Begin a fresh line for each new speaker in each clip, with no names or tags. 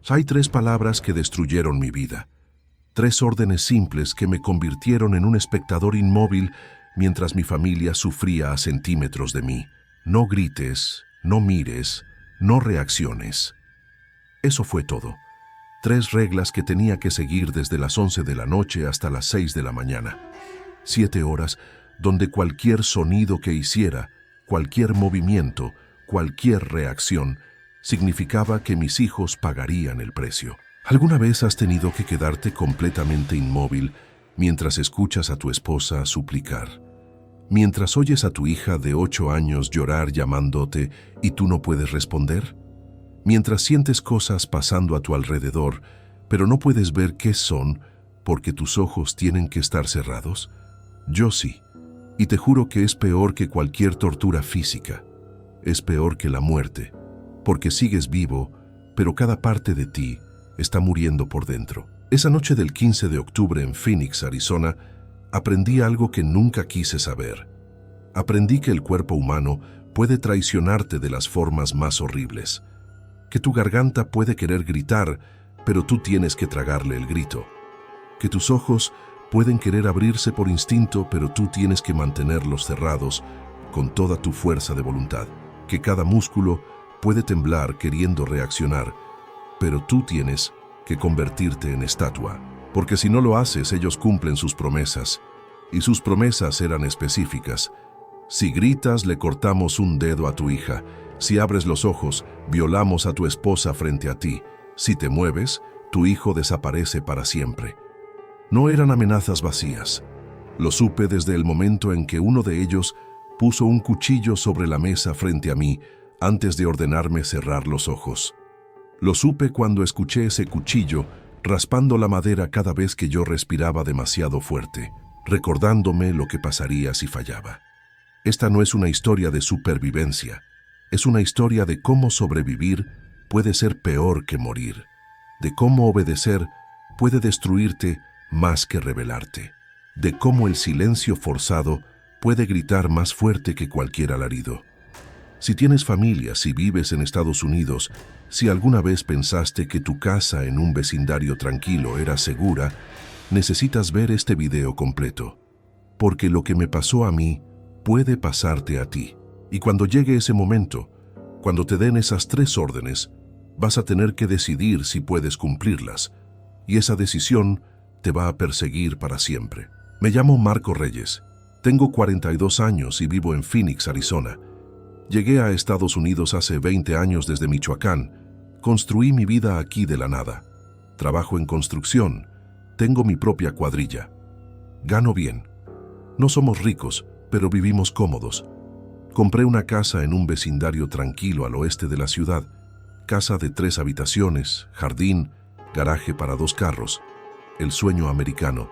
Hay tres palabras que destruyeron mi vida. Tres órdenes simples que me convirtieron en un espectador inmóvil mientras mi familia sufría a centímetros de mí. No grites, no mires, no reacciones. Eso fue todo. Tres reglas que tenía que seguir desde las 11 de la noche hasta las 6 de la mañana. 7 horas donde cualquier sonido que hiciera, cualquier movimiento, cualquier reacción, significaba que mis hijos pagarían el precio. ¿Alguna vez has tenido que quedarte completamente inmóvil mientras escuchas a tu esposa suplicar? Mientras oyes a tu hija de 8 años llorar llamándote y tú no puedes responder? Mientras sientes cosas pasando a tu alrededor, pero no puedes ver qué son porque tus ojos tienen que estar cerrados? Yo sí, y te juro que es peor que cualquier tortura física. Es peor que la muerte, porque sigues vivo, pero cada parte de ti está muriendo por dentro. Esa noche del 15 de octubre en Phoenix, Arizona, aprendí algo que nunca quise saber. Aprendí que el cuerpo humano puede traicionarte de las formas más horribles. Que tu garganta puede querer gritar, pero tú tienes que tragarle el grito. Que tus ojos pueden querer abrirse por instinto, pero tú tienes que mantenerlos cerrados con toda tu fuerza de voluntad. Que cada músculo puede temblar queriendo reaccionar, pero tú tienes que convertirte en estatua. Porque si no lo haces, ellos cumplen sus promesas. Y sus promesas eran específicas. Si gritas, le cortamos un dedo a tu hija. Si abres los ojos, violamos a tu esposa frente a ti. Si te mueves, tu hijo desaparece para siempre. No eran amenazas vacías. Lo supe desde el momento en que uno de ellos puso un cuchillo sobre la mesa frente a mí antes de ordenarme cerrar los ojos. Lo supe cuando escuché ese cuchillo raspando la madera cada vez que yo respiraba demasiado fuerte, recordándome lo que pasaría si fallaba. Esta no es una historia de supervivencia. Es una historia de cómo sobrevivir puede ser peor que morir, de cómo obedecer puede destruirte más que rebelarte, de cómo el silencio forzado puede gritar más fuerte que cualquier alarido. Si tienes familia, si vives en Estados Unidos, si alguna vez pensaste que tu casa en un vecindario tranquilo era segura, necesitas ver este video completo, porque lo que me pasó a mí puede pasarte a ti. Y cuando llegue ese momento, cuando te den esas tres órdenes, vas a tener que decidir si puedes cumplirlas, y esa decisión te va a perseguir para siempre. Me llamo Marco Reyes, tengo 42 años y vivo en Phoenix, Arizona. Llegué a Estados Unidos hace 20 años desde Michoacán. Construí mi vida aquí de la nada. Trabajo en construcción, tengo mi propia cuadrilla. Gano bien. No somos ricos, pero vivimos cómodos. Compré una casa en un vecindario tranquilo al oeste de la ciudad. Casa de 3 habitaciones, jardín, garaje para 2 carros. El sueño americano.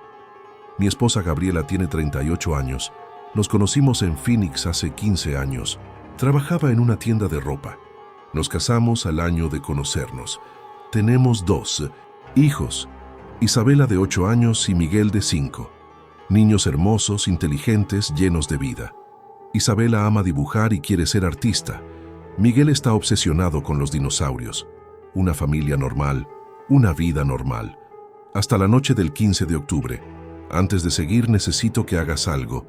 Mi esposa Gabriela tiene 38 años. Nos conocimos en Phoenix hace 15 años. Trabajaba en una tienda de ropa. Nos casamos al año de conocernos. Tenemos 2 hijos, Isabela de 8 años y Miguel de 5. Niños hermosos, inteligentes, llenos de vida. Isabela ama dibujar y quiere ser artista. Miguel está obsesionado con los dinosaurios. Una familia normal, una vida normal. Hasta la noche del 15 de octubre. Antes de seguir, necesito que hagas algo.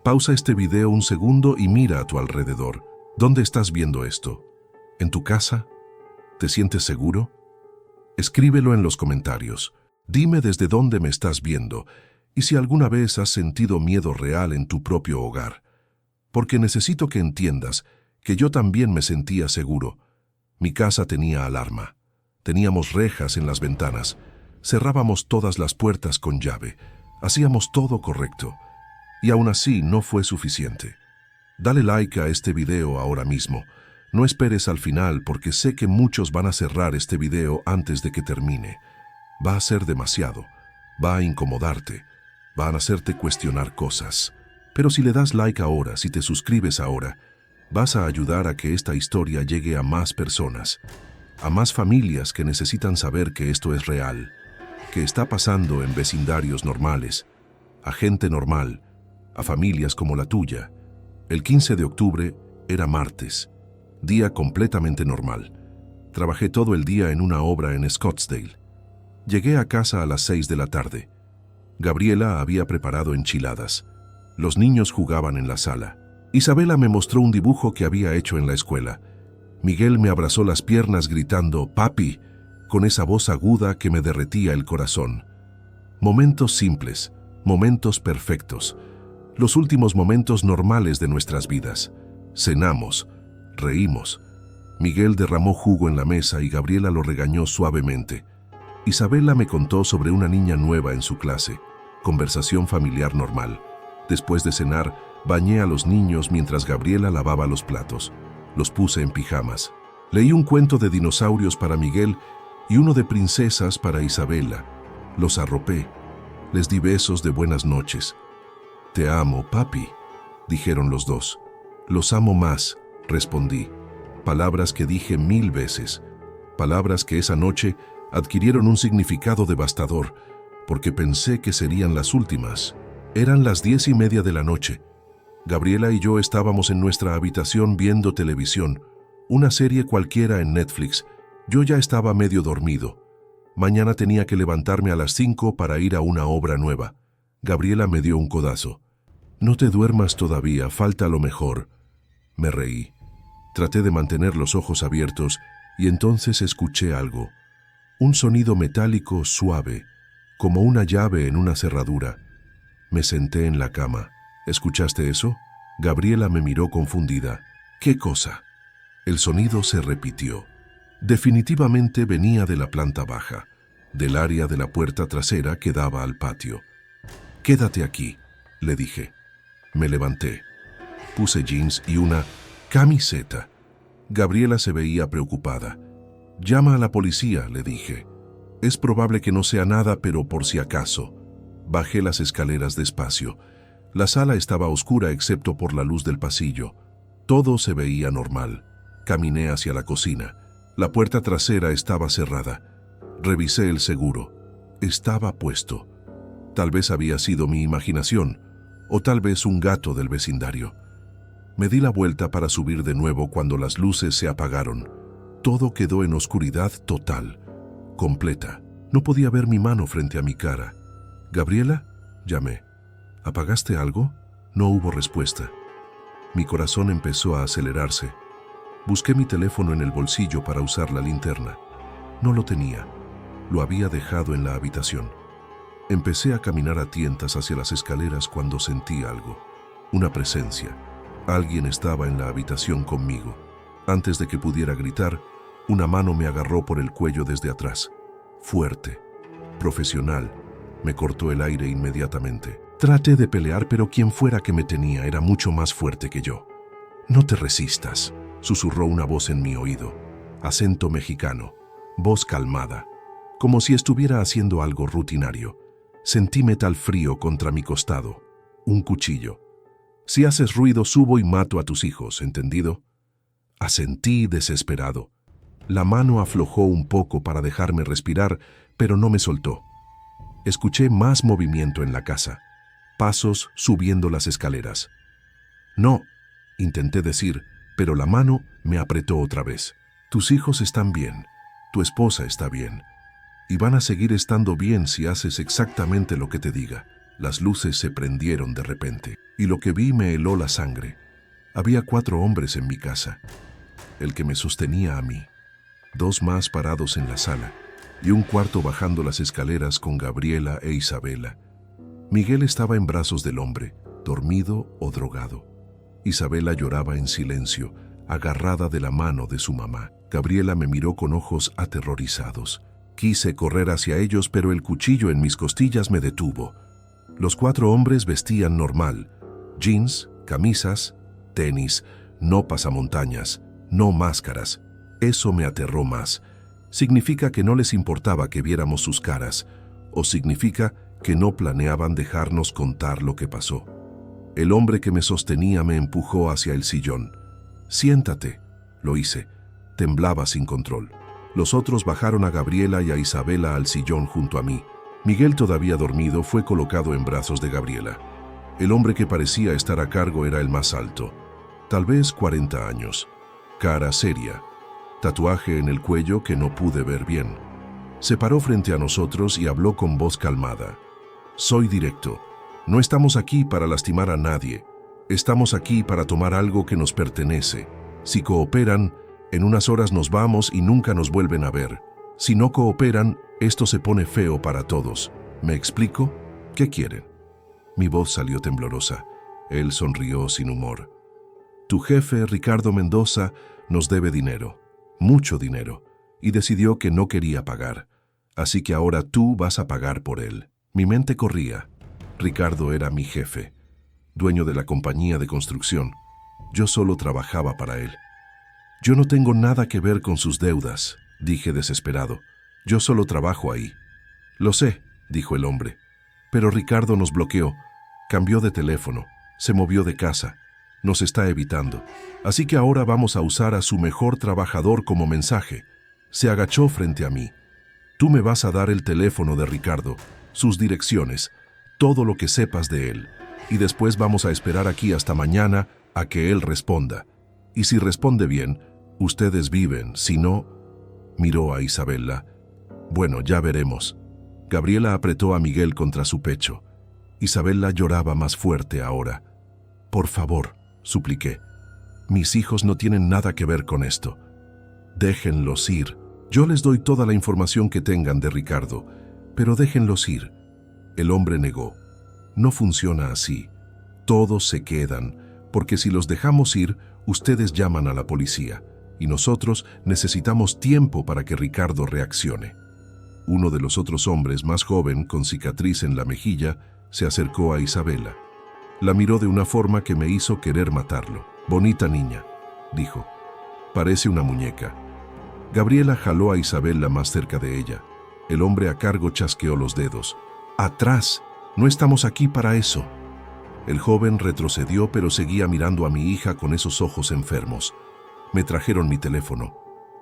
Pausa este video un segundo y mira a tu alrededor. ¿Dónde estás viendo esto? ¿En tu casa? ¿Te sientes seguro? Escríbelo en los comentarios. Dime desde dónde me estás viendo y si alguna vez has sentido miedo real en tu propio hogar. Porque necesito que entiendas que yo también me sentía seguro. Mi casa tenía alarma. Teníamos rejas en las ventanas. Cerrábamos todas las puertas con llave. Hacíamos todo correcto. Y aún así no fue suficiente. Dale like a este video ahora mismo. No esperes al final porque sé que muchos van a cerrar este video antes de que termine. Va a ser demasiado. Va a incomodarte. Van a hacerte cuestionar cosas. Pero si le das like ahora, si te suscribes ahora, vas a ayudar a que esta historia llegue a más personas, a más familias que necesitan saber que esto es real, que está pasando en vecindarios normales, a gente normal, a familias como la tuya. El 15 de octubre era martes, día completamente normal. Trabajé todo el día en una obra en Scottsdale. Llegué a casa a las 6 de la tarde. Gabriela había preparado enchiladas. Los niños jugaban en la sala. Isabela me mostró un dibujo que había hecho en la escuela. Miguel me abrazó las piernas gritando «Papi», con esa voz aguda que me derretía el corazón. Momentos simples, momentos perfectos, los últimos momentos normales de nuestras vidas. Cenamos, reímos. Miguel derramó jugo en la mesa y Gabriela lo regañó suavemente. Isabela me contó sobre una niña nueva en su clase. Conversación familiar normal. Después de cenar, bañé a los niños mientras Gabriela lavaba los platos. Los puse en pijamas. Leí un cuento de dinosaurios para Miguel y uno de princesas para Isabela. Los arropé. Les di besos de buenas noches. «Te amo, papi», dijeron los dos. «Los amo más», respondí. Palabras que dije 1000 veces. Palabras que esa noche adquirieron un significado devastador, porque pensé que serían las últimas. Eran las 10:30 de la noche. Gabriela y yo estábamos en nuestra habitación viendo televisión, una serie cualquiera en Netflix. Yo ya estaba medio dormido. Mañana tenía que levantarme a las 5 para ir a una obra nueva. Gabriela me dio un codazo. «No te duermas todavía, falta lo mejor». Me reí. Traté de mantener los ojos abiertos y entonces escuché algo. Un sonido metálico suave, como una llave en una cerradura. Me senté en la cama. «¿Escuchaste eso?» Gabriela me miró confundida. «¿Qué cosa?» El sonido se repitió. Definitivamente venía de la planta baja, del área de la puerta trasera que daba al patio. «Quédate aquí», le dije. Me levanté. Puse jeans y una camiseta. Gabriela se veía preocupada. «Llama a la policía», le dije. «Es probable que no sea nada, pero por si acaso». Bajé las escaleras despacio. La sala estaba oscura excepto por la luz del pasillo. Todo se veía normal. Caminé hacia la cocina. La puerta trasera estaba cerrada. Revisé el seguro. Estaba puesto. Tal vez había sido mi imaginación, o tal vez un gato del vecindario. Me di la vuelta para subir de nuevo cuando las luces se apagaron. Todo quedó en oscuridad total, completa. No podía ver mi mano frente a mi cara. «¿Gabriela?», llamé. «¿Apagaste algo?». No hubo respuesta. Mi corazón empezó a acelerarse. Busqué mi teléfono en el bolsillo para usar la linterna. No lo tenía. Lo había dejado en la habitación. Empecé a caminar a tientas hacia las escaleras cuando sentí algo. Una presencia. Alguien estaba en la habitación conmigo. Antes de que pudiera gritar, una mano me agarró por el cuello desde atrás. Fuerte, profesional. Me cortó el aire inmediatamente. Traté de pelear, pero quien fuera que me tenía era mucho más fuerte que yo. «No te resistas», susurró una voz en mi oído. Acento mexicano, voz calmada, como si estuviera haciendo algo rutinario. Sentí metal frío contra mi costado. Un cuchillo. «Si haces ruido, subo y mato a tus hijos, ¿entendido?». Asentí desesperado. La mano aflojó un poco para dejarme respirar, pero no me soltó. Escuché más movimiento en la casa. Pasos subiendo las escaleras. «No», intenté decir, pero la mano me apretó otra vez. «Tus hijos están bien. Tu esposa está bien. Y van a seguir estando bien si haces exactamente lo que te diga». Las luces se prendieron de repente, y lo que vi me heló la sangre. Había 4 hombres en mi casa. El que me sostenía a mí. 2 más parados en la sala, y un cuarto bajando las escaleras con Gabriela e Isabela. Miguel estaba en brazos del hombre, dormido o drogado. Isabela lloraba en silencio, agarrada de la mano de su mamá. Gabriela me miró con ojos aterrorizados. Quise correr hacia ellos, pero el cuchillo en mis costillas me detuvo. Los 4 hombres vestían normal. Jeans, camisas, tenis, no pasamontañas, no máscaras. Eso me aterró más. ¿Significa que no les importaba que viéramos sus caras? ¿O significa que no planeaban dejarnos contar lo que pasó? El hombre que me sostenía me empujó hacia el sillón. «Siéntate», lo hice. Temblaba sin control. Los otros bajaron a Gabriela y a Isabela al sillón junto a mí. Miguel, todavía dormido, fue colocado en brazos de Gabriela. El hombre que parecía estar a cargo era el más alto, tal vez 40 años. Cara seria. tatuaje en el cuello que no pude ver bien. Se paró frente a nosotros y habló con voz calmada. Soy directo. No estamos aquí para lastimar a nadie. Estamos aquí para tomar algo que nos pertenece. Si cooperan, en unas horas nos vamos y nunca nos vuelven a ver. Si no cooperan, esto se pone feo para todos. ¿Me explico? ¿Qué quieren? Mi voz salió temblorosa. Él sonrió sin humor. Tu jefe, Ricardo Mendoza, nos debe dinero, mucho dinero, y decidió que no quería pagar. Así que ahora tú vas a pagar por él. Mi mente corría. Ricardo era mi jefe, dueño de la compañía de construcción. Yo solo trabajaba para él. Yo no tengo nada que ver con sus deudas, dije desesperado. Yo solo trabajo ahí. Lo sé, dijo el hombre. Pero Ricardo nos bloqueó, cambió de teléfono, se movió de casa, nos está evitando. Así que ahora vamos a usar a su mejor trabajador como mensaje. Se agachó frente a mí. Tú me vas a dar el teléfono de Ricardo, sus direcciones, todo lo que sepas de él. Y después vamos a esperar aquí hasta mañana a que él responda. Y si responde bien, ustedes viven, si no... Miró a Isabela. Bueno, ya veremos. Gabriela apretó a Miguel contra su pecho. Isabela lloraba más fuerte ahora. Por favor, supliqué. Mis hijos no tienen nada que ver con esto. Déjenlos ir. Yo les doy toda la información que tengan de Ricardo, pero déjenlos ir. El hombre negó. No funciona así. Todos se quedan, porque si los dejamos ir, ustedes llaman a la policía, y nosotros necesitamos tiempo para que Ricardo reaccione. Uno de los otros hombres, más joven, con cicatriz en la mejilla, se acercó a Isabela. La miró de una forma que me hizo querer matarlo. Bonita niña, dijo. Parece una muñeca. Gabriela jaló a Isabela más cerca de ella. El hombre a cargo chasqueó los dedos. ¡Atrás! No estamos aquí para eso. El joven retrocedió, pero seguía mirando a mi hija con esos ojos enfermos. Me trajeron mi teléfono.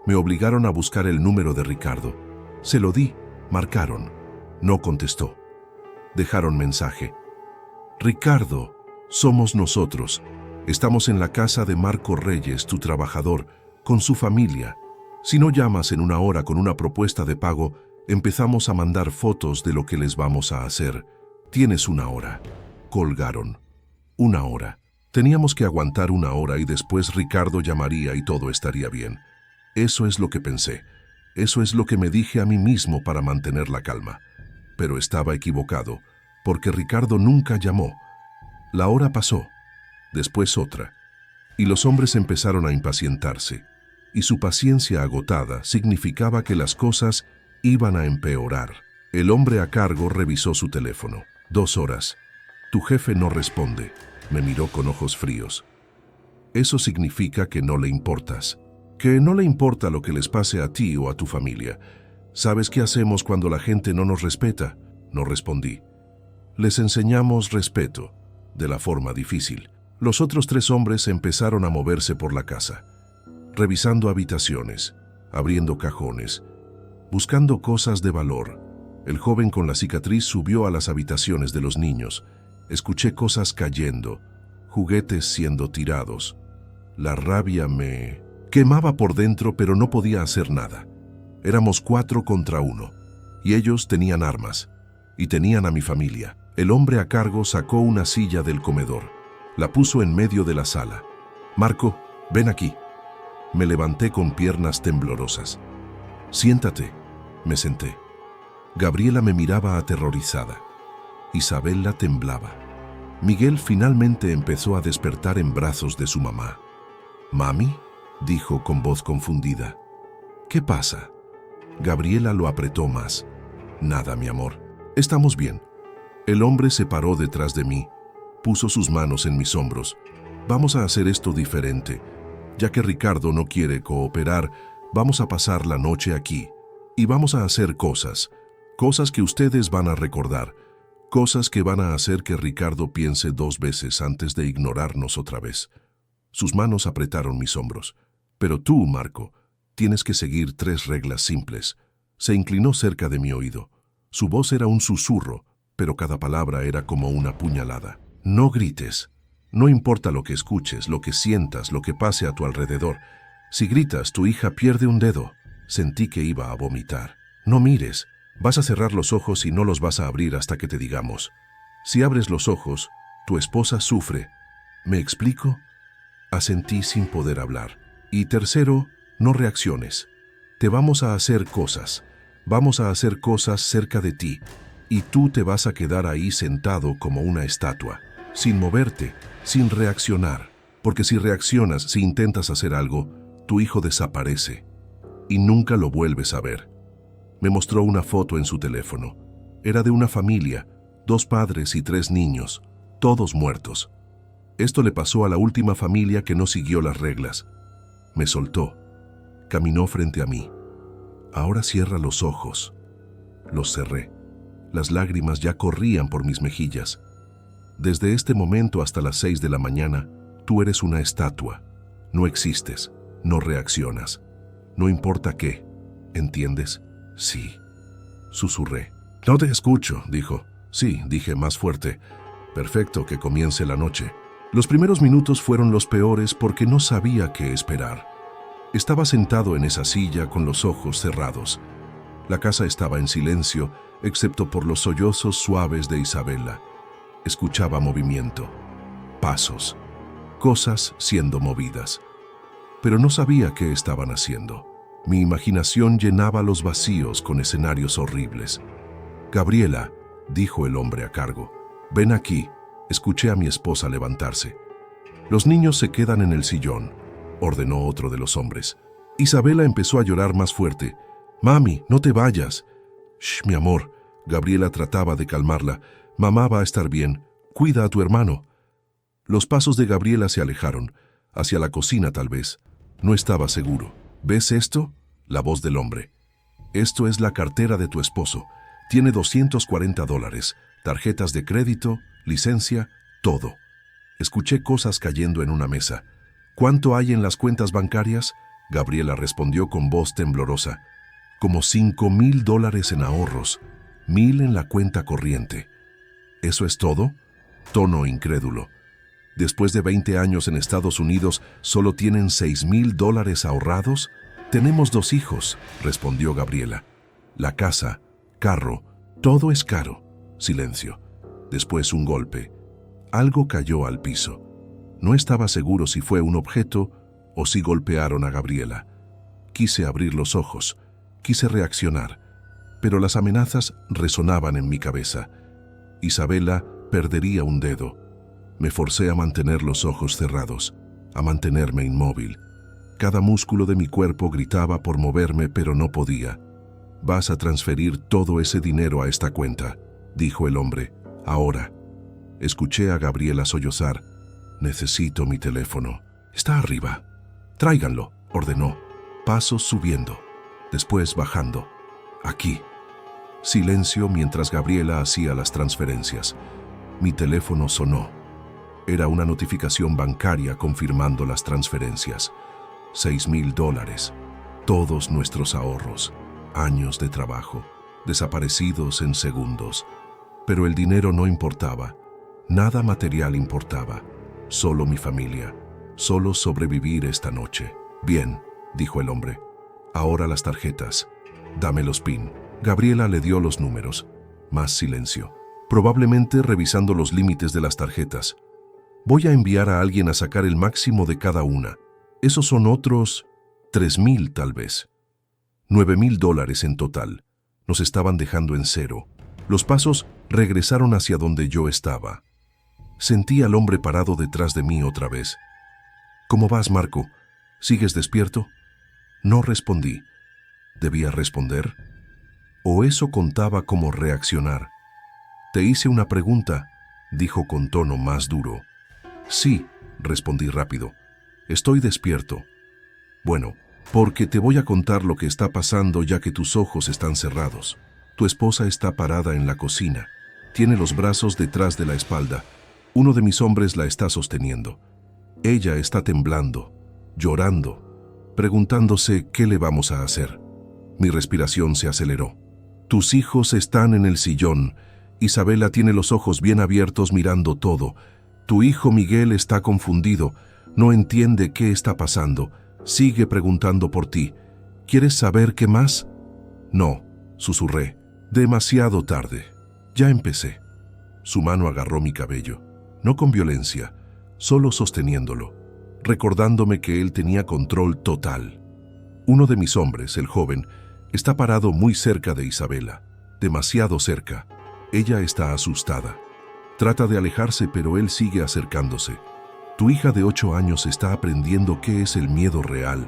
Me obligaron a buscar el número de Ricardo. Se lo di, marcaron. No contestó. Dejaron mensaje. Ricardo, somos nosotros. Estamos en la casa de Marco Reyes, tu trabajador, con su familia. Si no llamas en una hora con una propuesta de pago, empezamos a mandar fotos de lo que les vamos a hacer. Tienes una hora. Colgaron. Una hora. Teníamos que aguantar una hora y después Ricardo llamaría y todo estaría bien. Eso es lo que pensé. Eso es lo que me dije a mí mismo para mantener la calma. Pero estaba equivocado, porque Ricardo nunca llamó. La hora pasó, después otra, y los hombres empezaron a impacientarse, y su paciencia agotada significaba que las cosas iban a empeorar. El hombre a cargo revisó su teléfono. 2 horas. Tu jefe no responde. Me miró con ojos fríos. Eso significa que no le importas. Que no le importa lo que les pase a ti o a tu familia. ¿Sabes qué hacemos cuando la gente no nos respeta? No respondí. Les enseñamos respeto, de la forma difícil. Los otros 3 hombres empezaron a moverse por la casa, revisando habitaciones, abriendo cajones, buscando cosas de valor. El joven con la cicatriz subió a las habitaciones de los niños. Escuché cosas cayendo, juguetes siendo tirados. La rabia me quemaba por dentro, pero no podía hacer nada. Éramos 4 contra 1, y ellos tenían armas, y tenían a mi familia. El hombre a cargo sacó una silla del comedor, la puso en medio de la sala. Marco, ven aquí. Me levanté con piernas temblorosas. Siéntate. Me senté. Gabriela me miraba aterrorizada. Isabela temblaba. Miguel finalmente empezó a despertar en brazos de su mamá. «¿Mami?», dijo con voz confundida. «¿Qué pasa?». Gabriela lo apretó más. «Nada, mi amor. Estamos bien». El hombre se paró detrás de mí, puso sus manos en mis hombros. «Vamos a hacer esto diferente. Ya que Ricardo no quiere cooperar, vamos a pasar la noche aquí. Y vamos a hacer cosas que ustedes van a recordar. Cosas que van a hacer que Ricardo piense 2 veces antes de ignorarnos otra vez». Sus manos apretaron mis hombros. «Pero tú, Marco, tienes que seguir 3 reglas simples». Se inclinó cerca de mi oído. Su voz era un susurro, pero cada palabra era como una puñalada. «No grites. No importa lo que escuches, lo que sientas, lo que pase a tu alrededor. Si gritas, tu hija pierde un dedo. Sentí que iba a vomitar. No mires. Vas a cerrar los ojos y no los vas a abrir hasta que te digamos. Si abres los ojos, tu esposa sufre. ¿Me explico? Asentí sin poder hablar. Y tercero, no reacciones. Te vamos a hacer cosas. Vamos a hacer cosas cerca de ti. Y tú te vas a quedar ahí sentado como una estatua, sin moverte, sin reaccionar. Porque si reaccionas, si intentas hacer algo, tu hijo desaparece. Y nunca lo vuelves a ver. Me mostró una foto en su teléfono. Era de una familia, 2 padres y 3 niños, todos muertos. Esto le pasó a la última familia que no siguió las reglas. Me soltó. Caminó frente a mí. Ahora cierra los ojos. Los cerré. Las lágrimas ya corrían por mis mejillas. Desde este momento hasta las 6 de la mañana, tú eres una estatua. No existes, no reaccionas. No importa qué. ¿Entiendes? Sí. Susurré. No te escucho, dijo. Sí, dije más fuerte. Perfecto, que comience la noche. Los primeros minutos fueron los peores porque no sabía qué esperar. Estaba sentado en esa silla con los ojos cerrados. La casa estaba en silencio, excepto por los sollozos suaves de Isabela. Escuchaba movimiento, pasos, cosas siendo movidas. Pero no sabía qué estaban haciendo. Mi imaginación llenaba los vacíos con escenarios horribles. «Gabriela», dijo el hombre a cargo, «ven aquí». Escuché a mi esposa levantarse. «Los niños se quedan en el sillón», ordenó otro de los hombres. Isabela empezó a llorar más fuerte. «Mami, no te vayas». «Shh, mi amor». Gabriela trataba de calmarla. «Mamá va a estar bien. Cuida a tu hermano». Los pasos de Gabriela se alejaron, hacia la cocina tal vez. No estaba seguro. «¿Ves esto?», la voz del hombre. «Esto es la cartera de tu esposo. Tiene $240, tarjetas de crédito, licencia, todo». Escuché cosas cayendo en una mesa. «¿Cuánto hay en las cuentas bancarias?», Gabriela respondió con voz temblorosa. «Como $5,000 en ahorros, 1,000 en la cuenta corriente». «¿Eso es todo?», tono incrédulo. «¿Después de 20 años en Estados Unidos solo tienen $6,000 ahorrados?». «Tenemos 2 hijos», respondió Gabriela. «La casa, carro, todo es caro». Silencio. Después un golpe. Algo cayó al piso. No estaba seguro si fue un objeto o si golpearon a Gabriela. Quise abrir los ojos, quise reaccionar, pero las amenazas resonaban en mi cabeza. Isabela perdería un dedo. Me forcé a mantener los ojos cerrados, a mantenerme inmóvil. Cada músculo de mi cuerpo gritaba por moverme, pero no podía. «Vas a transferir todo ese dinero a esta cuenta», dijo el hombre. «Ahora». Escuché a Gabriela sollozar. «Necesito mi teléfono». «Está arriba». «Tráiganlo», ordenó. Pasos subiendo, después bajando. «Aquí». Silencio mientras Gabriela hacía las transferencias. Mi teléfono sonó. Era una notificación bancaria confirmando las transferencias. $6,000. Todos nuestros ahorros. Años de trabajo, desaparecidos en segundos. Pero el dinero no importaba. Nada material importaba. Solo mi familia. Solo sobrevivir esta noche. «Bien», dijo el hombre. «Ahora las tarjetas. Dame los PIN». Gabriela le dio los números. Más silencio. Probablemente revisando los límites de las tarjetas. «Voy a enviar a alguien a sacar el máximo de cada una. Esos son otros 3,000 tal vez. $9,000 en total. Nos estaban dejando en cero». Los pasos regresaron hacia donde yo estaba. Sentí al hombre parado detrás de mí otra vez. «¿Cómo vas, Marco? ¿Sigues despierto?». No respondí. ¿Debía responder? ¿O eso contaba como reaccionar? «Te hice una pregunta», dijo con tono más duro. «Sí», respondí rápido. «Estoy despierto». «Bueno, porque te voy a contar lo que está pasando ya que tus ojos están cerrados. Tu esposa está parada en la cocina. Tiene los brazos detrás de la espalda. Uno de mis hombres la está sosteniendo. Ella está temblando, llorando, preguntándose qué le vamos a hacer». Mi respiración se aceleró. «Tus hijos están en el sillón. Isabela tiene los ojos bien abiertos mirando todo. Tu hijo Miguel está confundido, no entiende qué está pasando. Sigue preguntando por ti. ¿Quieres saber qué más? No, susurré. Demasiado tarde. Ya empecé. Su mano agarró mi cabello, no con violencia, solo sosteniéndolo, recordándome que él tenía control total. Uno de mis hombres, el joven, está parado muy cerca de Isabela, demasiado cerca. Ella está asustada. Trata de alejarse, pero él sigue acercándose. Tu hija de 8 años está aprendiendo qué es el miedo real.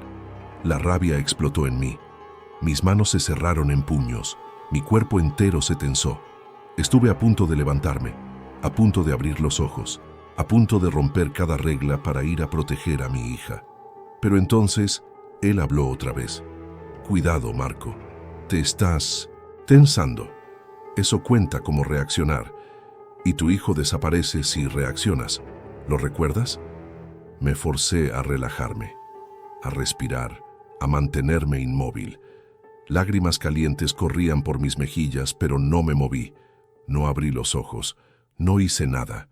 La rabia explotó en mí. Mis manos se cerraron en puños. Mi cuerpo entero se tensó. Estuve a punto de levantarme, a punto de abrir los ojos, a punto de romper cada regla para ir a proteger a mi hija. Pero entonces, él habló otra vez. Cuidado, Marco. Te estás tensando. Eso cuenta como reaccionar. Y tu hijo desaparece si reaccionas. ¿Lo recuerdas? Me forcé a relajarme, a respirar, a mantenerme inmóvil. Lágrimas calientes corrían por mis mejillas, pero no me moví. No abrí los ojos. No hice nada.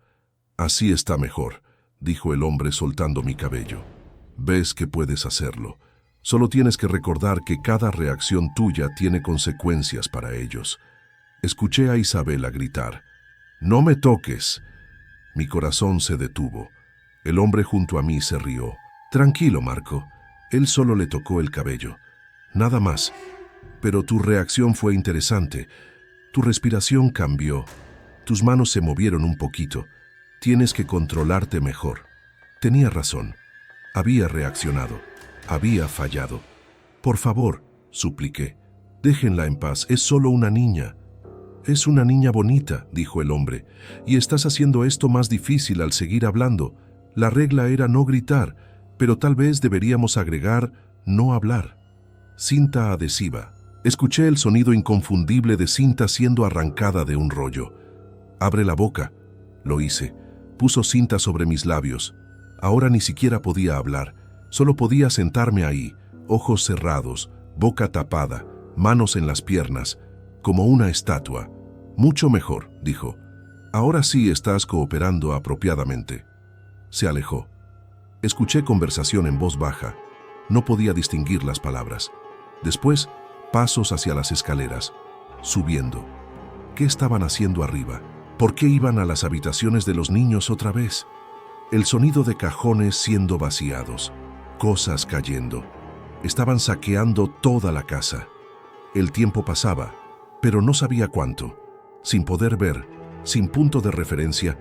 Así está mejor, dijo el hombre soltando mi cabello. Ves que puedes hacerlo. Solo tienes que recordar que cada reacción tuya tiene consecuencias para ellos. Escuché a Isabela gritar. «¡No me toques!». Mi corazón se detuvo. El hombre junto a mí se rió. «Tranquilo, Marco. Él solo le tocó el cabello. Nada más. Pero tu reacción fue interesante. Tu respiración cambió. Tus manos se movieron un poquito. Tienes que controlarte mejor». Tenía razón. Había reaccionado. Había fallado. «Por favor», supliqué. «Déjenla en paz. Es solo una niña». «Es una niña bonita», dijo el hombre, «y estás haciendo esto más difícil al seguir hablando. La regla era no gritar, pero tal vez deberíamos agregar no hablar». Cinta adhesiva. Escuché el sonido inconfundible de cinta siendo arrancada de un rollo. «Abre la boca». Lo hice. Puso cinta sobre mis labios. Ahora ni siquiera podía hablar. Solo podía sentarme ahí, ojos cerrados, boca tapada, manos en las piernas, como una estatua. «Mucho mejor», dijo. «Ahora sí estás cooperando apropiadamente». Se alejó. Escuché conversación en voz baja. No podía distinguir las palabras. Después, pasos hacia las escaleras, subiendo. ¿Qué estaban haciendo arriba? ¿Por qué iban a las habitaciones de los niños otra vez? El sonido de cajones siendo vaciados, cosas cayendo. Estaban saqueando toda la casa. El tiempo pasaba, pero no sabía cuánto. Sin poder ver, sin punto de referencia,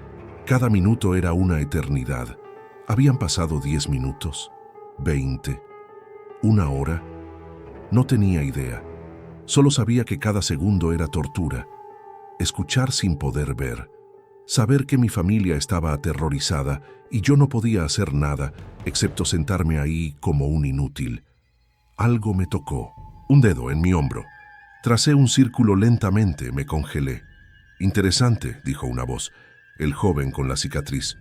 cada minuto era una eternidad. Habían pasado 10 minutos, 20, 1 hora. No tenía idea. Solo sabía que cada segundo era tortura. Escuchar sin poder ver. Saber que mi familia estaba aterrorizada y yo no podía hacer nada excepto sentarme ahí como un inútil. Algo me tocó, un dedo en mi hombro. Tracé un círculo lentamente, me congelé. «Interesante», dijo una voz, el joven con la cicatriz.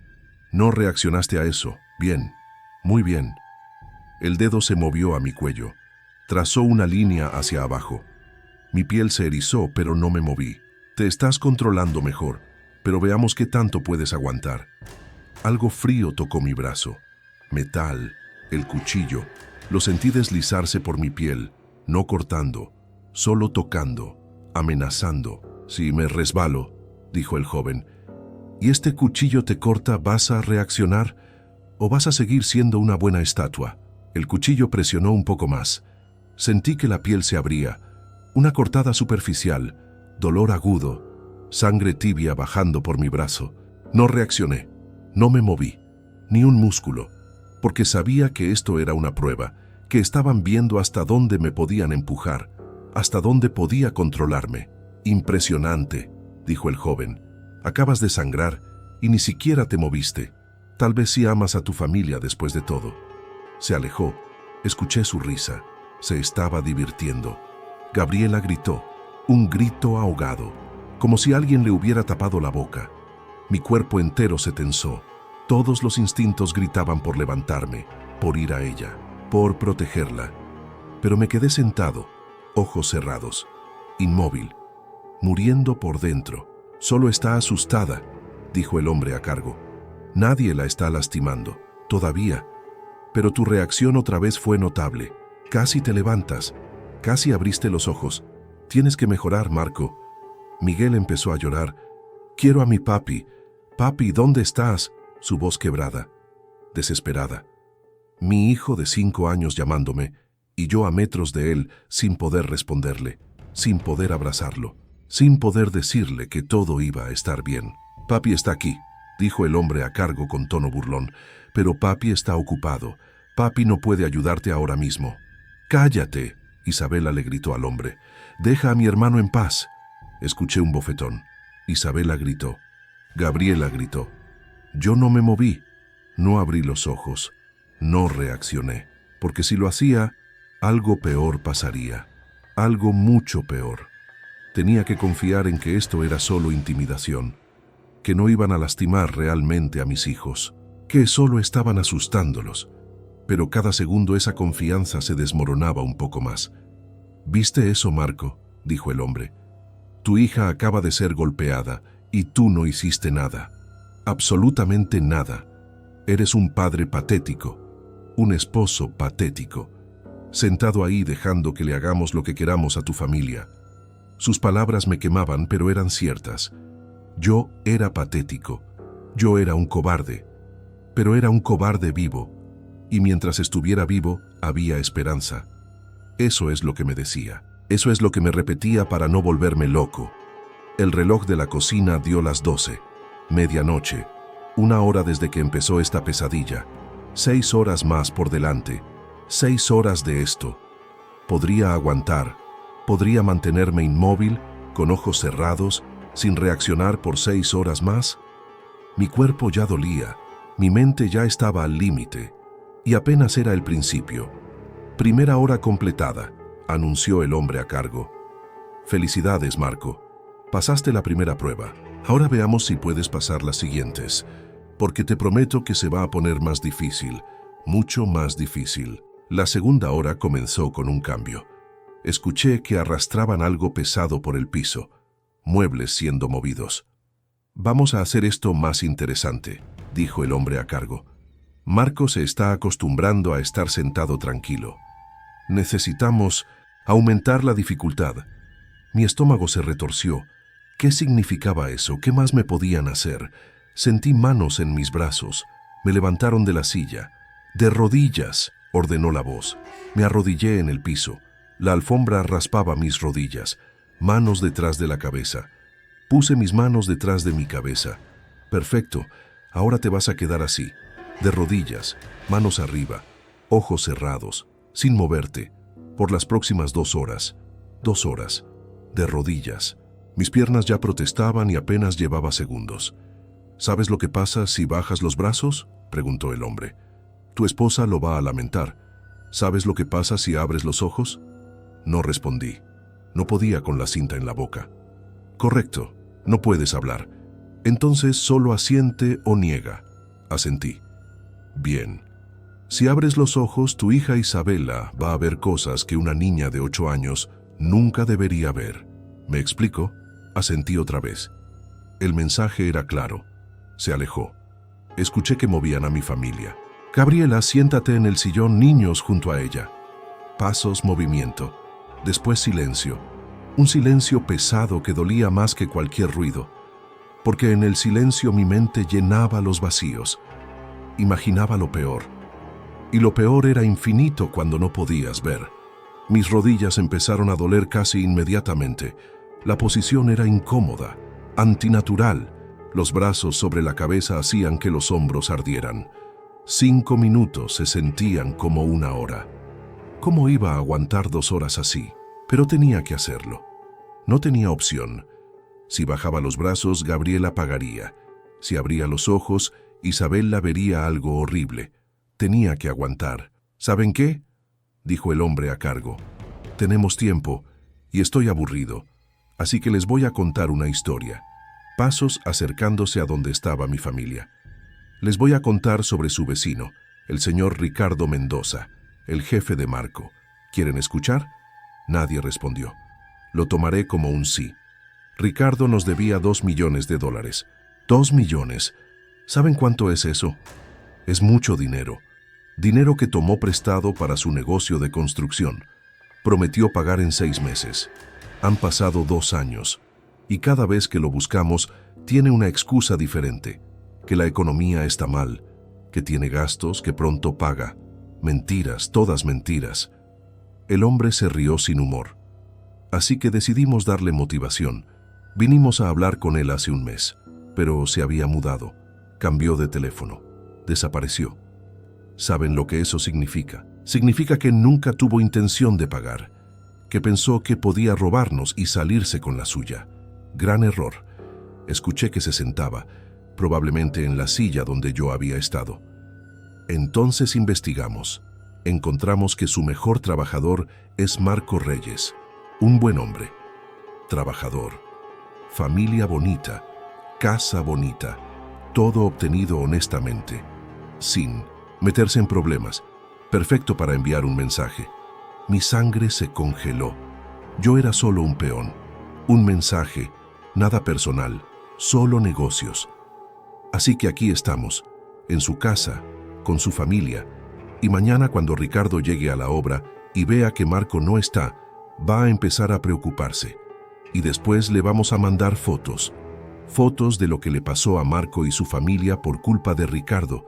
«No reaccionaste a eso. Bien, muy bien». El dedo se movió a mi cuello. Trazó una línea hacia abajo. Mi piel se erizó, pero no me moví. «Te estás controlando mejor, pero veamos qué tanto puedes aguantar». Algo frío tocó mi brazo. Metal, el cuchillo. Lo sentí deslizarse por mi piel, no cortando, solo tocando, amenazando. «Si me resbalo», dijo el joven, «y este cuchillo te corta, ¿vas a reaccionar o vas a seguir siendo una buena estatua?» El cuchillo presionó un poco más. Sentí que la piel se abría. Una cortada superficial, dolor agudo, sangre tibia bajando por mi brazo. No reaccioné, no me moví, ni un músculo, porque sabía que esto era una prueba, que estaban viendo hasta dónde me podían empujar, hasta dónde podía controlarme. «Impresionante», dijo el joven. «Acabas de sangrar y ni siquiera te moviste. Tal vez sí amas a tu familia después de todo». Se alejó. Escuché su risa. Se estaba divirtiendo. Gabriela gritó, un grito ahogado, como si alguien le hubiera tapado la boca. Mi cuerpo entero se tensó. Todos los instintos gritaban por levantarme, por ir a ella, por protegerla. Pero me quedé sentado, ojos cerrados, inmóvil, muriendo por dentro. «Solo está asustada», dijo el hombre a cargo. «Nadie la está lastimando, todavía. pero tu reacción otra vez fue notable. Casi te levantas, casi abriste los ojos. Tienes que mejorar, Marco. Miguel empezó a llorar. Quiero a mi papi. Papi, ¿dónde estás? Su voz quebrada, desesperada. Mi hijo de 5 años llamándome, y yo a metros de él sin poder responderle, sin poder abrazarlo, sin poder decirle que todo iba a estar bien. Papi está aquí, dijo el hombre a cargo con tono burlón, pero papi está ocupado. Papi no puede ayudarte ahora mismo. ¡Cállate!, Isabela le gritó al hombre. ¡Deja a mi hermano en paz! Escuché un bofetón. Isabela gritó. Gabriela gritó. Yo no me moví, no abrí los ojos, no reaccioné, porque si lo hacía, algo peor pasaría, algo mucho peor. Tenía que confiar en que esto era solo intimidación, que no iban a lastimar realmente a mis hijos, que solo estaban asustándolos. Pero cada segundo esa confianza se desmoronaba un poco más. ¿Viste eso, Marco?, dijo el hombre. Tu hija acaba de ser golpeada y tú no hiciste nada. Absolutamente nada. Eres un padre patético, un esposo patético, sentado ahí dejando que le hagamos lo que queramos a tu familia. Sus palabras me quemaban, pero eran ciertas. Yo era patético, yo era un cobarde, pero era un cobarde vivo, y mientras estuviera vivo había esperanza. Eso es lo que me decía, eso es lo que me repetía para no volverme loco. El reloj de la cocina dio las 12, medianoche, 1 hora desde que empezó esta pesadilla, 6 horas más por delante, 6 horas de esto. Podría aguantar, podría mantenerme inmóvil, con ojos cerrados, sin reaccionar por 6 horas más. Mi cuerpo ya dolía, mi mente ya estaba al límite, y apenas era el principio. Primera hora completada, anunció el hombre a cargo. Felicidades, Marco. Pasaste la primera prueba. Ahora veamos si puedes pasar las siguientes, porque te prometo que se va a poner más difícil, mucho más difícil. La segunda hora comenzó con un cambio. Escuché que arrastraban algo pesado por el piso, muebles siendo movidos. Vamos a hacer esto más interesante, dijo el hombre a cargo. Marco se está acostumbrando a estar sentado tranquilo. Necesitamos aumentar la dificultad. Mi estómago se retorció. ¿Qué significaba eso? ¿Qué más me podían hacer? Sentí manos en mis brazos. Me levantaron de la silla. ¡De rodillas!, ordenó la voz. Me arrodillé en el piso. La alfombra raspaba mis rodillas. Manos detrás de la cabeza. Puse mis manos detrás de mi cabeza. Perfecto. Ahora te vas a quedar así. De rodillas, manos arriba, ojos cerrados, sin moverte, por las próximas 2 horas. 2 horas. De rodillas. Mis piernas ya protestaban y apenas llevaba segundos. ¿Sabes lo que pasa si bajas los brazos?, preguntó el hombre. Tu esposa lo va a lamentar. ¿Sabes lo que pasa si abres los ojos? No respondí. No podía con la cinta en la boca. Correcto, no puedes hablar. Entonces solo asiente o niega. Asentí. Bien. Si abres los ojos, tu hija Isabela va a ver cosas que una niña de 8 años nunca debería ver. ¿Me explico? Asentí otra vez. El mensaje era claro. Se alejó. Escuché que movían a mi familia. Gabriela, siéntate en el sillón, niños junto a ella. Pasos, movimiento. Después silencio. Un silencio pesado que dolía más que cualquier ruido. Porque en el silencio mi mente llenaba los vacíos. Imaginaba lo peor. Y lo peor era infinito cuando no podías ver. Mis rodillas empezaron a doler casi inmediatamente. La posición era incómoda, antinatural. Los brazos sobre la cabeza hacían que los hombros ardieran. 5 minutos se sentían como 1 hora. ¿Cómo iba a aguantar 2 horas así? Pero tenía que hacerlo. No tenía opción. Si bajaba los brazos, Gabriela pagaría. Si abría los ojos, Isabela vería algo horrible. Tenía que aguantar. ¿Saben qué?, dijo el hombre a cargo. Tenemos tiempo y estoy aburrido, así que les voy a contar una historia. Pasos acercándose a donde estaba mi familia. Les voy a contar sobre su vecino, el señor Ricardo Mendoza, el jefe de Marco. ¿Quieren escuchar? Nadie respondió. Lo tomaré como un sí. Ricardo nos debía $2 millones. $2 millones. ¿Saben cuánto es eso? Es mucho dinero. dinero que tomó prestado para su negocio de construcción. Prometió pagar en 6 meses. Han pasado 2 años, y cada vez que lo buscamos, tiene una excusa diferente, que la economía está mal, que tiene gastos, que pronto paga. Mentiras, todas mentiras. El hombre se rió sin humor. Así que decidimos darle motivación. Vinimos a hablar con él hace un mes, pero se había mudado, cambió de teléfono, desapareció. ¿Saben lo que eso significa? Significa que nunca tuvo intención de pagar, que pensó que podía robarnos y salirse con la suya. Gran error. Escuché que se sentaba, probablemente en la silla donde yo había estado. Entonces investigamos. Encontramos que su mejor trabajador es Marco Reyes, un buen hombre, trabajador, familia bonita, casa bonita, todo obtenido honestamente, sin meterse en problemas, perfecto para enviar un mensaje. Mi sangre se congeló. Yo era solo un peón, un mensaje, nada personal, solo negocios. Así que aquí estamos, en su casa, con su familia, y mañana cuando Ricardo llegue a la obra y vea que Marco no está, va a empezar a preocuparse. Y después le vamos a mandar fotos de lo que le pasó a Marco y su familia por culpa de Ricardo,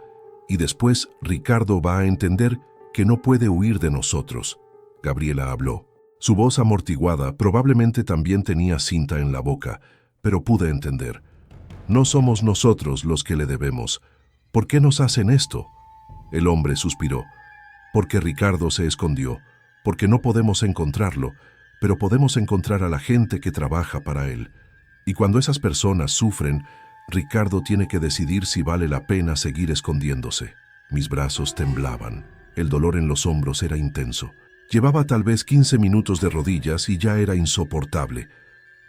y después Ricardo va a entender que no puede huir de nosotros. Gabriela habló. Su voz amortiguada probablemente también tenía cinta en la boca, pero pude entender. No somos nosotros los que le debemos. ¿Por qué nos hacen esto? El hombre suspiró. Porque Ricardo se escondió, porque no podemos encontrarlo, pero podemos encontrar a la gente que trabaja para él. Y cuando esas personas sufren, Ricardo tiene que decidir si vale la pena seguir escondiéndose. Mis brazos temblaban. El dolor en los hombros era intenso. Llevaba tal vez 15 minutos de rodillas y ya era insoportable.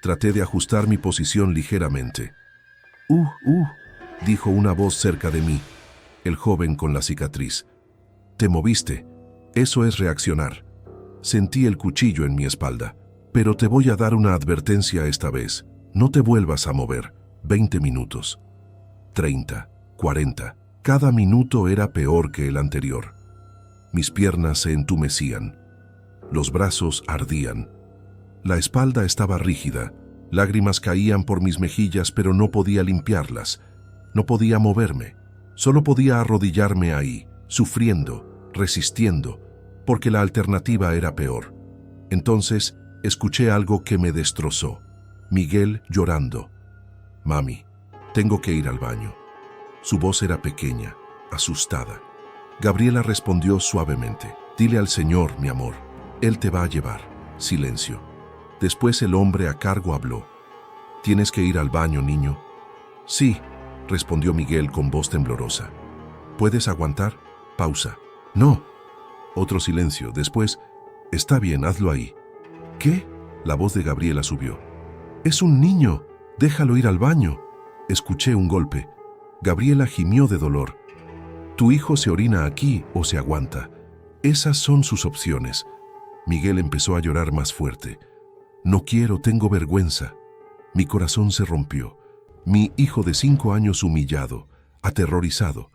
Traté de ajustar mi posición ligeramente. Dijo una voz cerca de mí, el joven con la cicatriz. Te moviste. Eso es reaccionar. Sentí el cuchillo en mi espalda. Pero te voy a dar una advertencia esta vez. No te vuelvas a mover. 20 minutos. 30, 40. Cada minuto era peor que el anterior. Mis piernas se entumecían. Los brazos ardían. La espalda estaba rígida. Lágrimas caían por mis mejillas, pero no podía limpiarlas. No podía moverme. Solo podía arrodillarme ahí, sufriendo, resistiendo, porque la alternativa era peor. Entonces, escuché algo que me destrozó. Miguel llorando. Mami, tengo que ir al baño. Su voz era pequeña, asustada. Gabriela respondió suavemente. Dile al Señor, mi amor. Él te va a llevar. Silencio. Después el hombre a cargo habló. ¿Tienes que ir al baño, niño? Sí, respondió Miguel con voz temblorosa. ¿Puedes aguantar? Pausa. No. Otro silencio. Después, está bien, hazlo ahí. ¿Qué? La voz de Gabriela subió. Es un niño. Déjalo ir al baño. Escuché un golpe. Gabriela gimió de dolor. Tu hijo se orina aquí o se aguanta. Esas son sus opciones. Miguel empezó a llorar más fuerte. No quiero, tengo vergüenza. Mi corazón se rompió. Mi hijo de 5 años humillado, aterrorizado,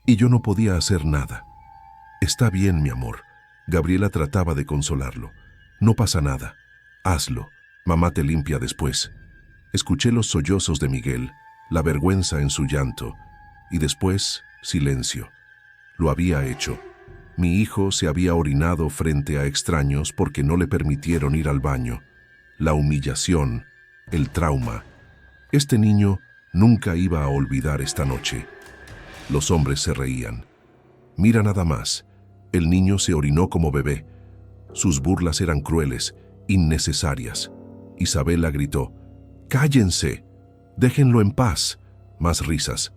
y yo no podía hacer nada. Está bien, mi amor. Gabriela trataba de consolarlo. No pasa nada. Hazlo. Mamá te limpia después. Escuché los sollozos de Miguel, la vergüenza en su llanto, y después, silencio. Lo había hecho. Mi hijo se había orinado frente a extraños porque no le permitieron ir al baño. La humillación, el trauma. Este niño nunca iba a olvidar esta noche. Los hombres se reían. Mira nada más. El niño se orinó como bebé. Sus burlas eran crueles, innecesarias. Isabela gritó. ¡Cállense! ¡Déjenlo en paz! Más risas.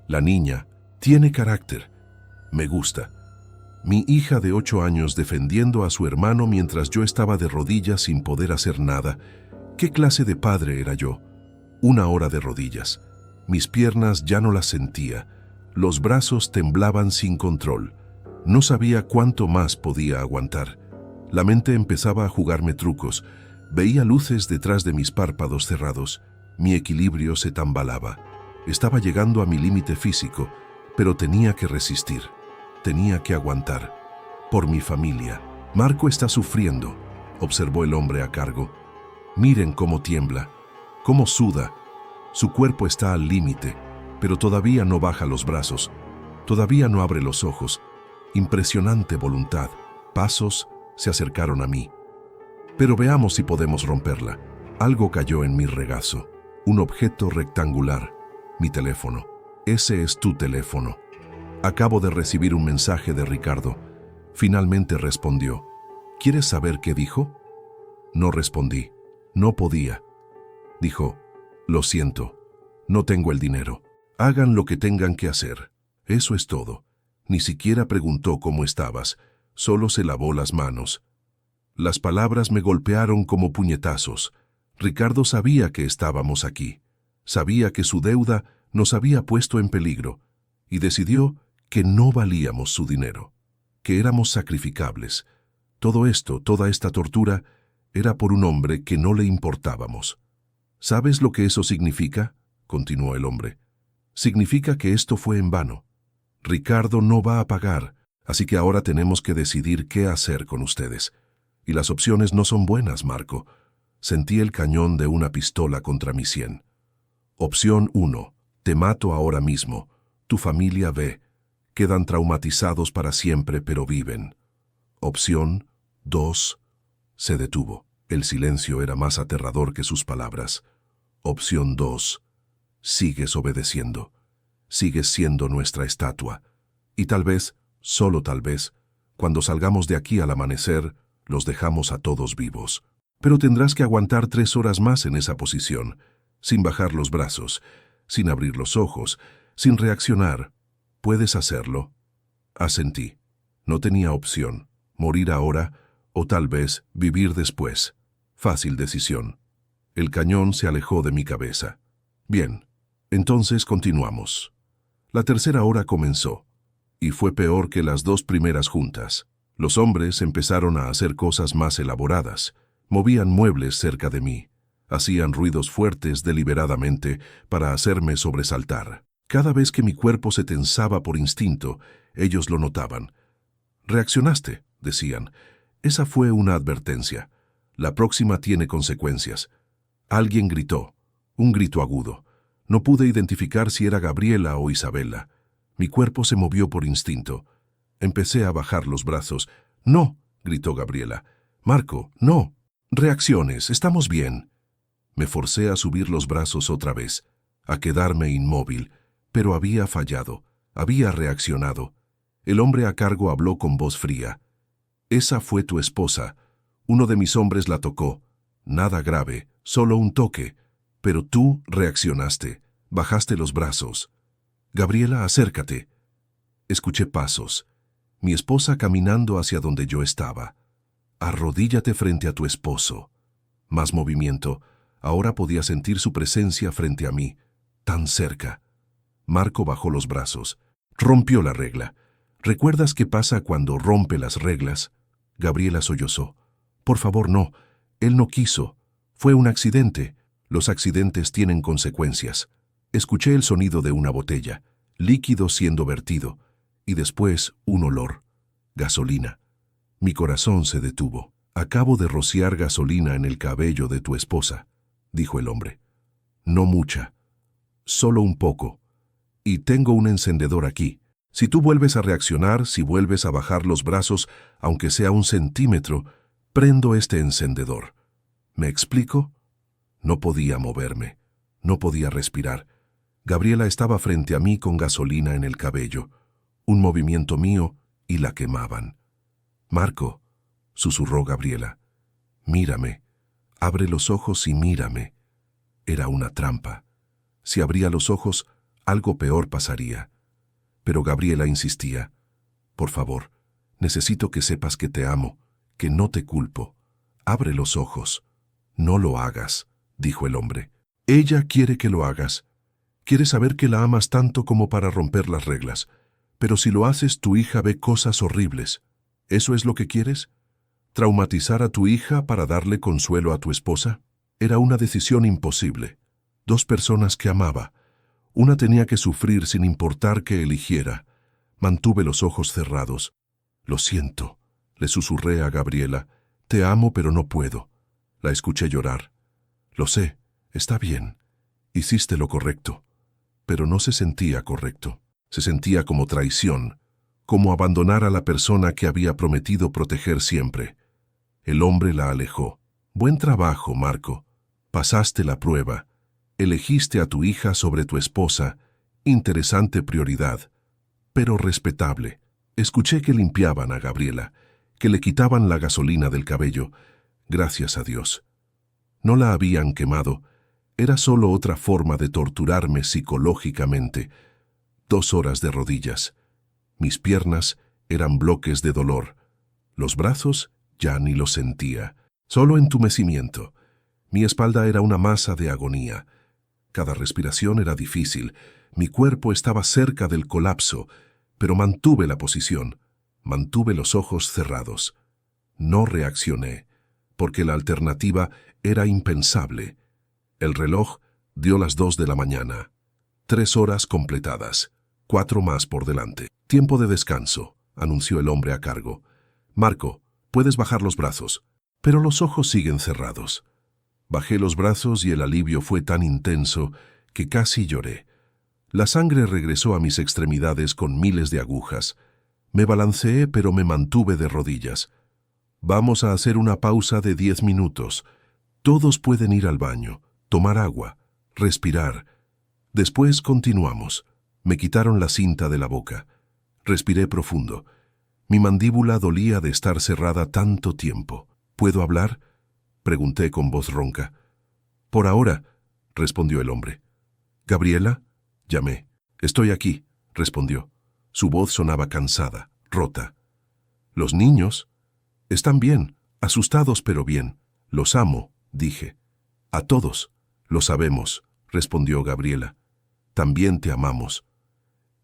La niña tiene carácter. Me gusta. Mi hija de 8 años defendiendo a su hermano mientras yo estaba de rodillas sin poder hacer nada. ¿Qué clase de padre era yo? 1 hora de rodillas. Mis piernas ya no las sentía. Los brazos temblaban sin control. No sabía cuánto más podía aguantar. La mente empezaba a jugarme trucos. Veía luces detrás de mis párpados cerrados. Mi equilibrio se tambalaba. Estaba llegando a mi límite físico, pero tenía que resistir. Tenía que aguantar. Por mi familia. Marco está sufriendo, observó el hombre a cargo. Miren cómo tiembla, cómo suda. Su cuerpo está al límite, pero todavía no baja los brazos. Todavía no abre los ojos. Impresionante voluntad. Pasos se acercaron a mí. Pero veamos si podemos romperla. Algo cayó en mi regazo. Un objeto rectangular. Mi teléfono. Ese es tu teléfono. Acabo de recibir un mensaje de Ricardo. Finalmente respondió. ¿Quieres saber qué dijo? No respondí. No podía. Dijo, lo siento. No tengo el dinero. Hagan lo que tengan que hacer. Eso es todo. Ni siquiera preguntó cómo estabas. Solo se lavó las manos. Las palabras me golpearon como puñetazos. Ricardo sabía que estábamos aquí. Sabía que su deuda nos había puesto en peligro y decidió que no valíamos su dinero, que éramos sacrificables. Todo esto, toda esta tortura, era por un hombre que no le importábamos. ¿Sabes lo que eso significa?, continuó el hombre. Significa que esto fue en vano. Ricardo no va a pagar, así que ahora tenemos que decidir qué hacer con ustedes. Y las opciones no son buenas, Marco. Sentí el cañón de una pistola contra mi sien. Opción 1. Te mato ahora mismo. Tu familia ve. Quedan traumatizados para siempre, pero viven. Opción 2. Se detuvo. El silencio era más aterrador que sus palabras. Opción 2. Sigues obedeciendo. Sigues siendo nuestra estatua. Y tal vez, solo tal vez, cuando salgamos de aquí al amanecer, los dejamos a todos vivos. Pero tendrás que aguantar 3 horas más en esa posición, sin bajar los brazos, sin abrir los ojos, sin reaccionar. ¿Puedes hacerlo? Asentí. No tenía opción. Morir ahora o tal vez vivir después. Fácil decisión. El cañón se alejó de mi cabeza. Bien, entonces continuamos. La tercera hora comenzó, y fue peor que las 2 primeras juntas. Los hombres empezaron a hacer cosas más elaboradas. Movían muebles cerca de mí. Hacían ruidos fuertes deliberadamente para hacerme sobresaltar. Cada vez que mi cuerpo se tensaba por instinto, ellos lo notaban. «Reaccionaste», decían. Esa fue una advertencia. La próxima tiene consecuencias. Alguien gritó, un grito agudo. No pude identificar si era Gabriela o Isabela. Mi cuerpo se movió por instinto. Empecé a bajar los brazos. «No», gritó Gabriela. «Marco, no. Reacciones, estamos bien». Me forcé a subir los brazos otra vez, a quedarme inmóvil, pero había fallado, había reaccionado. El hombre a cargo habló con voz fría. «Esa fue tu esposa. Uno de mis hombres la tocó. Nada grave, solo un toque. Pero tú reaccionaste, bajaste los brazos. Gabriela, acércate». Escuché pasos. Mi esposa caminando hacia donde yo estaba. «Arrodíllate frente a tu esposo». Más movimiento. Ahora podía sentir su presencia frente a mí, tan cerca. Marco bajó los brazos. Rompió la regla. ¿Recuerdas qué pasa cuando rompe las reglas? Gabriela sollozó. «Por favor, no. Él no quiso. Fue un accidente. Los accidentes tienen consecuencias». Escuché el sonido de una botella, líquido siendo vertido, y después un olor. Gasolina. Mi corazón se detuvo. «Acabo de rociar gasolina en el cabello de tu esposa», dijo el hombre. «No mucha. Solo un poco. Y tengo un encendedor aquí. Si tú vuelves a reaccionar, si vuelves a bajar los brazos, aunque sea 1 centímetro, prendo este encendedor». ¿Me explico? No podía moverme. No podía respirar. Gabriela estaba frente a mí con gasolina en el cabello. Un movimiento mío y la quemaban. «Marco», susurró Gabriela. «Mírame. Abre los ojos y mírame». Era una trampa. Si abría los ojos, algo peor pasaría. Pero Gabriela insistía. «Por favor, necesito que sepas que te amo, que no te culpo. Abre los ojos». «No lo hagas», dijo el hombre. «Ella quiere que lo hagas. Quiere saber que la amas tanto como para romper las reglas. Pero si lo haces, tu hija ve cosas horribles. ¿Eso es lo que quieres? ¿Traumatizar a tu hija para darle consuelo a tu esposa?» Era una decisión imposible. 2 personas que amaba. Una tenía que sufrir sin importar qué eligiera. Mantuve los ojos cerrados. Lo siento, le susurré a Gabriela. Te amo, pero no puedo. La escuché llorar. Lo sé, está bien. Hiciste lo correcto. Pero no se sentía correcto. Se sentía como traición, como abandonar a la persona que había prometido proteger siempre. El hombre la alejó. Buen trabajo, Marco. Pasaste la prueba. Elegiste a tu hija sobre tu esposa. Interesante prioridad, pero respetable. Escuché que limpiaban a Gabriela, que le quitaban la gasolina del cabello. Gracias a Dios. No la habían quemado. Era solo otra forma de torturarme psicológicamente. 2 horas de rodillas. Mis piernas eran bloques de dolor. Los brazos ya ni los sentía. Solo entumecimiento. Mi espalda era una masa de agonía. Cada respiración era difícil. Mi cuerpo estaba cerca del colapso, pero mantuve la posición. Mantuve los ojos cerrados. No reaccioné, porque la alternativa era impensable. El reloj dio las 2 de la mañana. 3 horas completadas. 4 más por delante. Tiempo de descanso, anunció el hombre a cargo. Marco, puedes bajar los brazos, pero los ojos siguen cerrados. Bajé los brazos y el alivio fue tan intenso que casi lloré. La sangre regresó a mis extremidades con miles de agujas. Me balanceé, pero me mantuve de rodillas. Vamos a hacer una pausa de 10 minutos. Todos pueden ir al baño, tomar agua, respirar. Después continuamos. Me quitaron la cinta de la boca. Respiré profundo. Mi mandíbula dolía de estar cerrada tanto tiempo. ¿Puedo hablar?, pregunté con voz ronca. Por ahora, respondió el hombre. ¿Gabriela?, llamé. Estoy aquí, respondió. Su voz sonaba cansada, rota. ¿Los niños? Están bien, asustados pero bien. Los amo, dije. A todos. Lo sabemos, respondió Gabriela. También te amamos.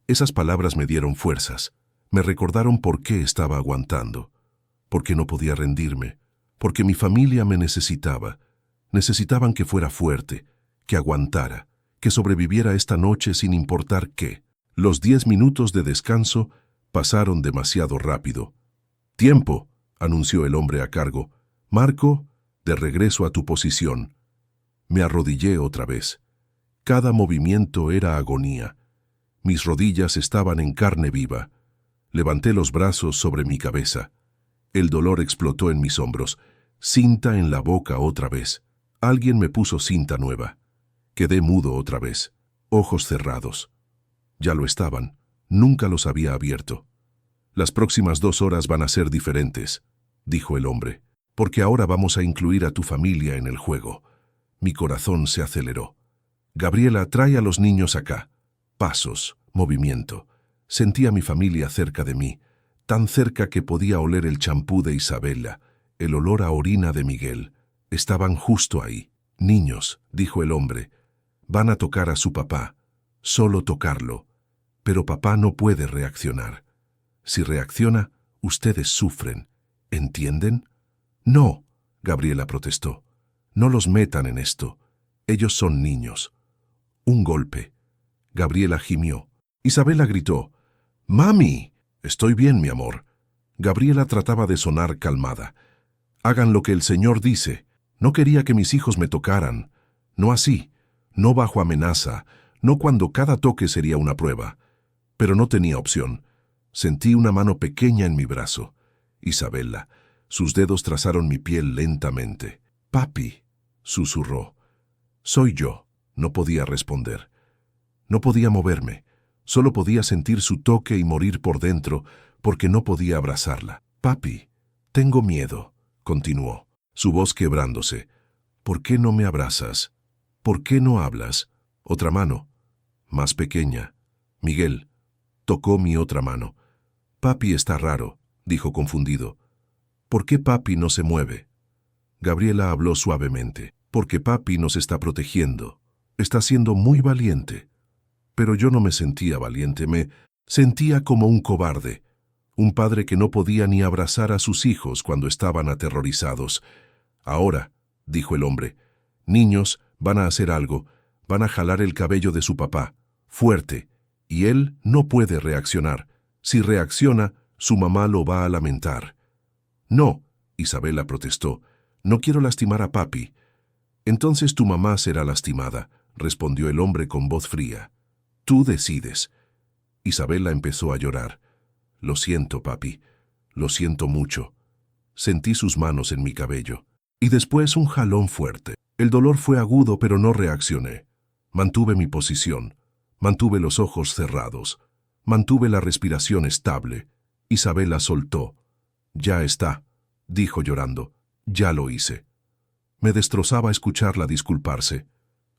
Esas palabras me dieron fuerzas. Me recordaron por qué estaba aguantando. Porque no podía rendirme. Porque mi familia me necesitaba. Necesitaban que fuera fuerte, que aguantara, que sobreviviera esta noche sin importar qué. Los 10 minutos de descanso pasaron demasiado rápido. «Tiempo», anunció el hombre a cargo. «Marco, de regreso a tu posición». Me arrodillé otra vez. Cada movimiento era agonía. Mis rodillas estaban en carne viva. Levanté los brazos sobre mi cabeza. El dolor explotó en mis hombros. Cinta en la boca otra vez. Alguien me puso cinta nueva. Quedé mudo otra vez, ojos cerrados. Ya lo estaban. Nunca los había abierto. «Las próximas 2 horas van a ser diferentes», dijo el hombre, «porque ahora vamos a incluir a tu familia en el juego». Mi corazón se aceleró. «Gabriela, trae a los niños acá». Pasos, movimiento. Sentí a mi familia cerca de mí, tan cerca que podía oler el champú de Isabela, el olor a orina de Miguel. Estaban justo ahí. «Niños», dijo el hombre, «van a tocar a su papá. Solo tocarlo. Pero papá no puede reaccionar. Si reacciona, ustedes sufren. ¿Entienden?» «No», Gabriela protestó. «No los metan en esto. Ellos son niños». Un golpe. Gabriela gimió. Isabela gritó. «¡Mami!». «Estoy bien, mi amor». Gabriela trataba de sonar calmada. «Hagan lo que el Señor dice. No quería que mis hijos me tocaran. No así. No bajo amenaza. No cuando cada toque sería una prueba». Pero no tenía opción. Sentí una mano pequeña en mi brazo. Isabela. Sus dedos trazaron mi piel lentamente. «Papi», susurró. «Soy yo». No podía responder. No podía moverme. Solo podía sentir su toque y morir por dentro, porque no podía abrazarla. «Papi, tengo miedo», continuó, su voz quebrándose. «¿Por qué no me abrazas? ¿Por qué no hablas?» Otra mano, más pequeña. Miguel tocó mi otra mano. «Papi está raro», dijo confundido. «¿Por qué papi no se mueve?» Gabriela habló suavemente. «Porque papi nos está protegiendo. Está siendo muy valiente». Pero yo no me sentía valiente, me sentía como un cobarde. Un padre que no podía ni abrazar a sus hijos cuando estaban aterrorizados. «Ahora», dijo el hombre, «niños, van a hacer algo. Van a jalar el cabello de su papá, fuerte, y él no puede reaccionar. Si reacciona, su mamá lo va a lamentar. No, Isabela protestó. No quiero lastimar a papi. Entonces tu mamá será lastimada, respondió el hombre con voz fría. Tú decides. Isabela empezó a llorar. Lo siento, papi. Lo siento mucho. Sentí sus manos en mi cabello. Y después un jalón fuerte. El dolor fue agudo, pero no reaccioné. Mantuve mi posición. Mantuve los ojos cerrados. Mantuve la respiración estable. Isabela soltó. Ya está, dijo llorando. Ya lo hice. Me destrozaba escucharla disculparse,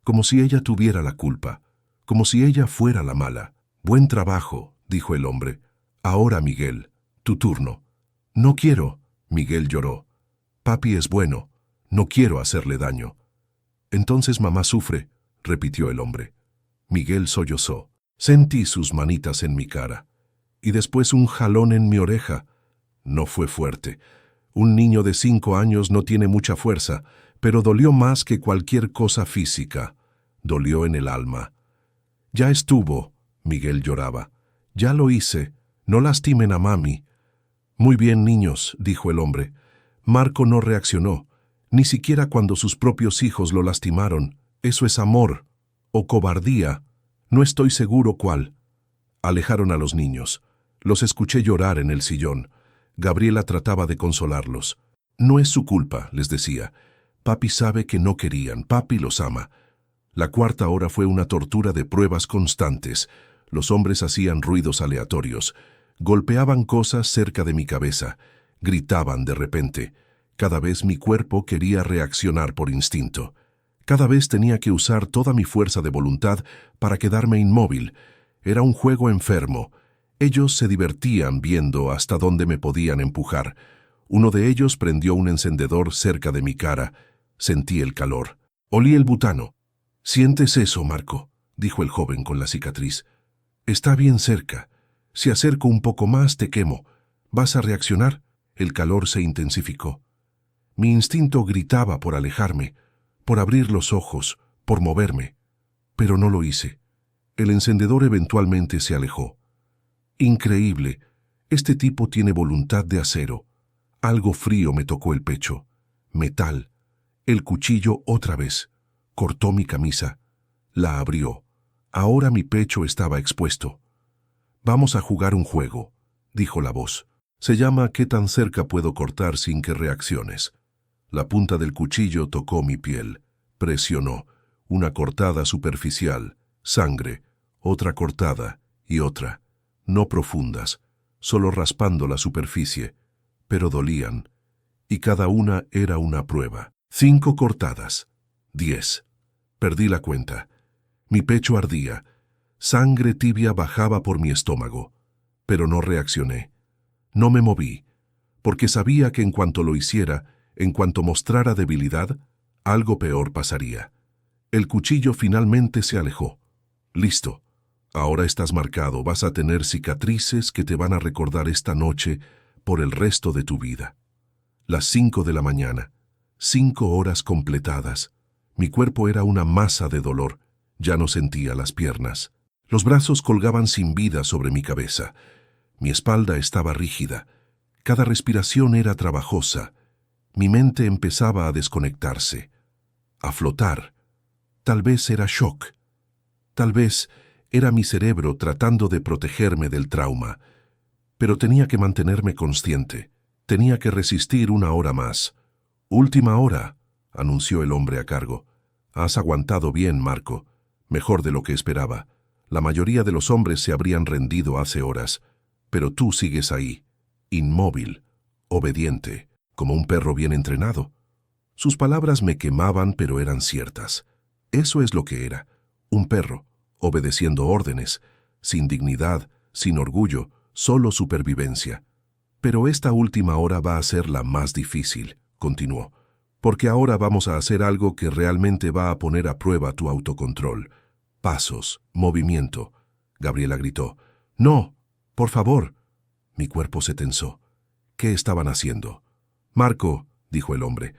como si ella tuviera la culpa, como si ella fuera la mala. Buen trabajo, dijo el hombre. Ahora, Miguel, tu turno. No quiero, Miguel lloró. Papi es bueno, no quiero hacerle daño. Entonces mamá sufre, repitió el hombre. Miguel sollozó. Sentí sus manitas en mi cara, y después un jalón en mi oreja. No fue fuerte. Un niño de 5 años no tiene mucha fuerza, pero dolió más que cualquier cosa física. Dolió en el alma. Ya estuvo, Miguel lloraba. Ya lo hice. No lastimen a mami. Muy bien, niños, dijo el hombre. Marco no reaccionó, ni siquiera cuando sus propios hijos lo lastimaron. Eso es amor, o cobardía. No estoy seguro cuál. Alejaron a los niños. Los escuché llorar en el sillón. Gabriela trataba de consolarlos. No es su culpa, les decía. Papi sabe que no querían, papi los ama. La cuarta hora fue una tortura de pruebas constantes. Los hombres hacían ruidos aleatorios. Golpeaban cosas cerca de mi cabeza. Gritaban de repente. Cada vez mi cuerpo quería reaccionar por instinto. Cada vez tenía que usar toda mi fuerza de voluntad para quedarme inmóvil. Era un juego enfermo. Ellos se divertían viendo hasta dónde me podían empujar. Uno de ellos prendió un encendedor cerca de mi cara. Sentí el calor. Olí el butano. «¿Sientes eso, Marco?», dijo el joven con la cicatriz. «Está bien cerca. Si acerco un poco más, te quemo. ¿Vas a reaccionar?». El calor se intensificó. Mi instinto gritaba por alejarme, por abrir los ojos, por moverme. Pero no lo hice. El encendedor eventualmente se alejó. Increíble. Este tipo tiene voluntad de acero. Algo frío me tocó el pecho. Metal. El cuchillo otra vez. Cortó mi camisa. La abrió. Ahora mi pecho estaba expuesto. «Vamos a jugar un juego», dijo la voz. «Se llama ¿Qué tan cerca puedo cortar sin que reacciones?». La punta del cuchillo tocó mi piel. Presionó. Una cortada superficial. Sangre. Otra cortada. Y otra. No profundas. Solo raspando la superficie. Pero dolían. Y cada una era una prueba. 5 cortadas. 10. Perdí la cuenta. Mi pecho ardía. Sangre tibia bajaba por mi estómago. Pero no reaccioné. No me moví, porque sabía que en cuanto lo hiciera, en cuanto mostrara debilidad, algo peor pasaría. El cuchillo finalmente se alejó. «Listo. Ahora estás marcado. Vas a tener cicatrices que te van a recordar esta noche por el resto de tu vida». Las 5 de la mañana. 5 horas completadas. Mi cuerpo era una masa de dolor. Ya no sentía las piernas. Los brazos colgaban sin vida sobre mi cabeza. Mi espalda estaba rígida. Cada respiración era trabajosa. Mi mente empezaba a desconectarse, a flotar. Tal vez era shock. Tal vez era mi cerebro tratando de protegerme del trauma. Pero tenía que mantenerme consciente. Tenía que resistir 1 hora más. «Última hora», anunció el hombre a cargo. «Has aguantado bien, Marco. Mejor de lo que esperaba. La mayoría de los hombres se habrían rendido hace horas. Pero tú sigues ahí, inmóvil, obediente, como un perro bien entrenado». Sus palabras me quemaban, pero eran ciertas. Eso es lo que era. Un perro, obedeciendo órdenes, sin dignidad, sin orgullo, solo supervivencia. «Pero esta última hora va a ser la más difícil», continuó, «porque ahora vamos a hacer algo que realmente va a poner a prueba tu autocontrol. Pasos, movimiento». Gabriela gritó. «No, por favor». Mi cuerpo se tensó. ¿Qué estaban haciendo? «Marco», dijo el hombre,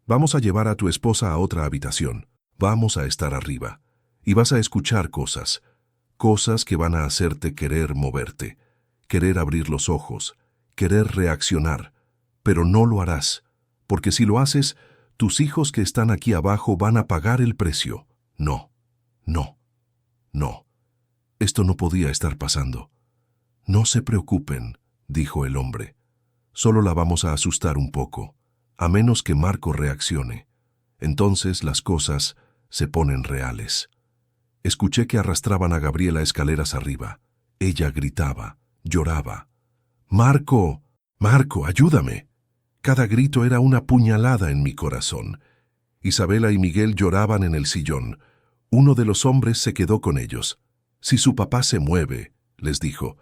«vamos a llevar a tu esposa a otra habitación. Vamos a estar arriba. Y vas a escuchar cosas. Cosas que van a hacerte querer moverte. querer abrir los ojos, querer reaccionar, pero no lo harás, porque si lo haces, tus hijos que están aquí abajo van a pagar el precio. No, no, no. Esto no podía estar pasando. No se preocupen, dijo el hombre. Solo la vamos a asustar un poco, a menos que Marco reaccione. Entonces las cosas se ponen reales. Escuché que arrastraban a Gabriela escaleras arriba. Ella gritaba, lloraba. ¡Marco! ¡Marco, ayúdame! Cada grito era una puñalada en mi corazón. Isabela y Miguel lloraban en el sillón. Uno de los hombres se quedó con ellos. Si su papá se mueve, les dijo,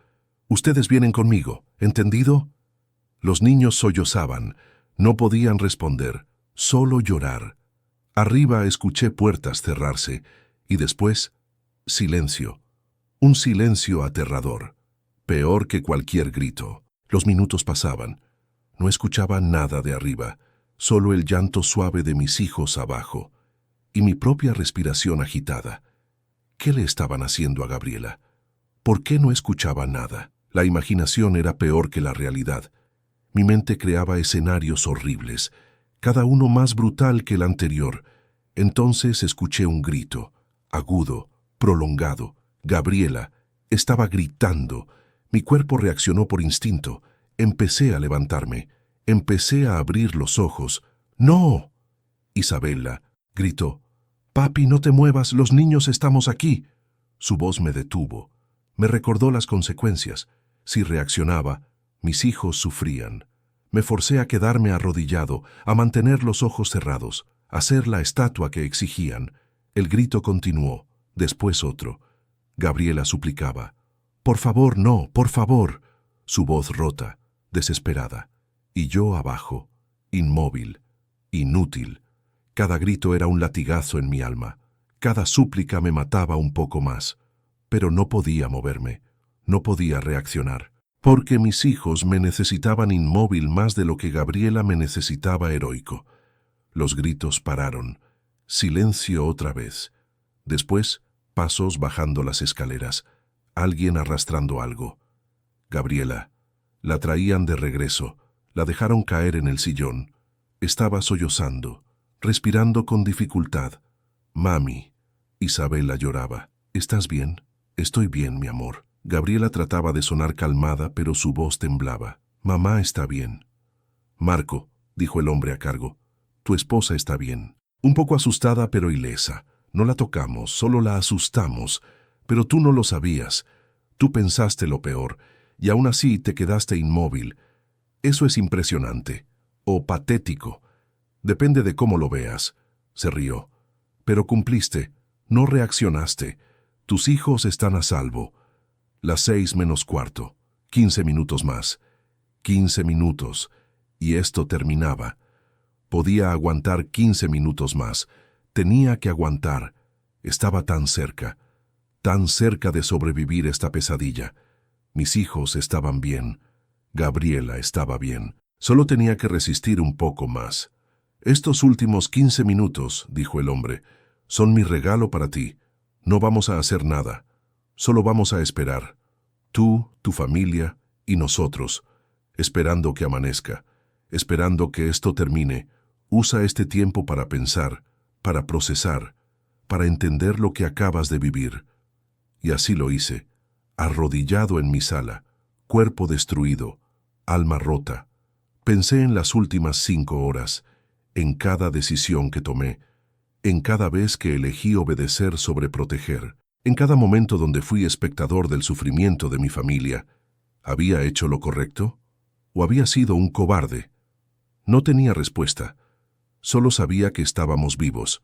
ustedes vienen conmigo, ¿entendido? Los niños sollozaban. No podían responder, solo llorar. Arriba escuché puertas cerrarse y después, silencio. Un silencio aterrador, peor que cualquier grito. Los minutos pasaban. No escuchaba nada de arriba, solo el llanto suave de mis hijos abajo y mi propia respiración agitada. ¿Qué le estaban haciendo a Gabriela? ¿Por qué no escuchaba nada? La imaginación era peor que la realidad. Mi mente creaba escenarios horribles, cada uno más brutal que el anterior. Entonces escuché un grito, agudo, prolongado. Gabriela estaba gritando. Mi cuerpo reaccionó por instinto. Empecé a levantarme. Empecé a abrir los ojos. ¡No! Isabela gritó. «Papi, no te muevas, los niños estamos aquí». Su voz me detuvo. Me recordó las consecuencias. Si reaccionaba, mis hijos sufrían. Me forcé a quedarme arrodillado, a mantener los ojos cerrados, a ser la estatua que exigían. El grito continuó, después otro. Gabriela suplicaba. «Por favor, no, por favor». Su voz rota, desesperada. Y yo abajo, inmóvil, inútil. Cada grito era un latigazo en mi alma. Cada súplica me mataba un poco más. Pero no podía moverme, no podía reaccionar. Porque mis hijos me necesitaban inmóvil más de lo que Gabriela me necesitaba heroico. Los gritos pararon. Silencio otra vez. Después, pasos bajando las escaleras. Alguien arrastrando algo. Gabriela. La traían de regreso. La dejaron caer en el sillón. Estaba sollozando, respirando con dificultad. «Mami». Isabela lloraba. «¿Estás bien?» «Estoy bien, mi amor». Gabriela trataba de sonar calmada, pero su voz temblaba. «Mamá está bien». «Marco», dijo el hombre a cargo, «tu esposa está bien». Un poco asustada, pero ilesa. No la tocamos, solo la asustamos. Pero tú no lo sabías. Tú pensaste lo peor, y aún así te quedaste inmóvil. Eso es impresionante. O patético. Depende de cómo lo veas. Se rió. Pero cumpliste. No reaccionaste. Tus hijos están a salvo. Las 6:45. 15 minutos más. 15 minutos. Y esto terminaba. Podía aguantar 15 minutos más. Tenía que aguantar. Estaba tan cerca de sobrevivir esta pesadilla. Mis hijos estaban bien. Gabriela estaba bien. Solo tenía que resistir un poco más. «Estos últimos 15 minutos», dijo el hombre, «son mi regalo para ti. No vamos a hacer nada. Solo vamos a esperar. Tú, tu familia y nosotros. Esperando que amanezca. Esperando que esto termine. Usa este tiempo para pensar, para procesar, para entender lo que acabas de vivir». Y así lo hice, arrodillado en mi sala, cuerpo destruido, alma rota. Pensé en las últimas 5 horas, en cada decisión que tomé, en cada vez que elegí obedecer sobre proteger, en cada momento donde fui espectador del sufrimiento de mi familia. ¿Había hecho lo correcto? ¿O había sido un cobarde? No tenía respuesta. Solo sabía que estábamos vivos,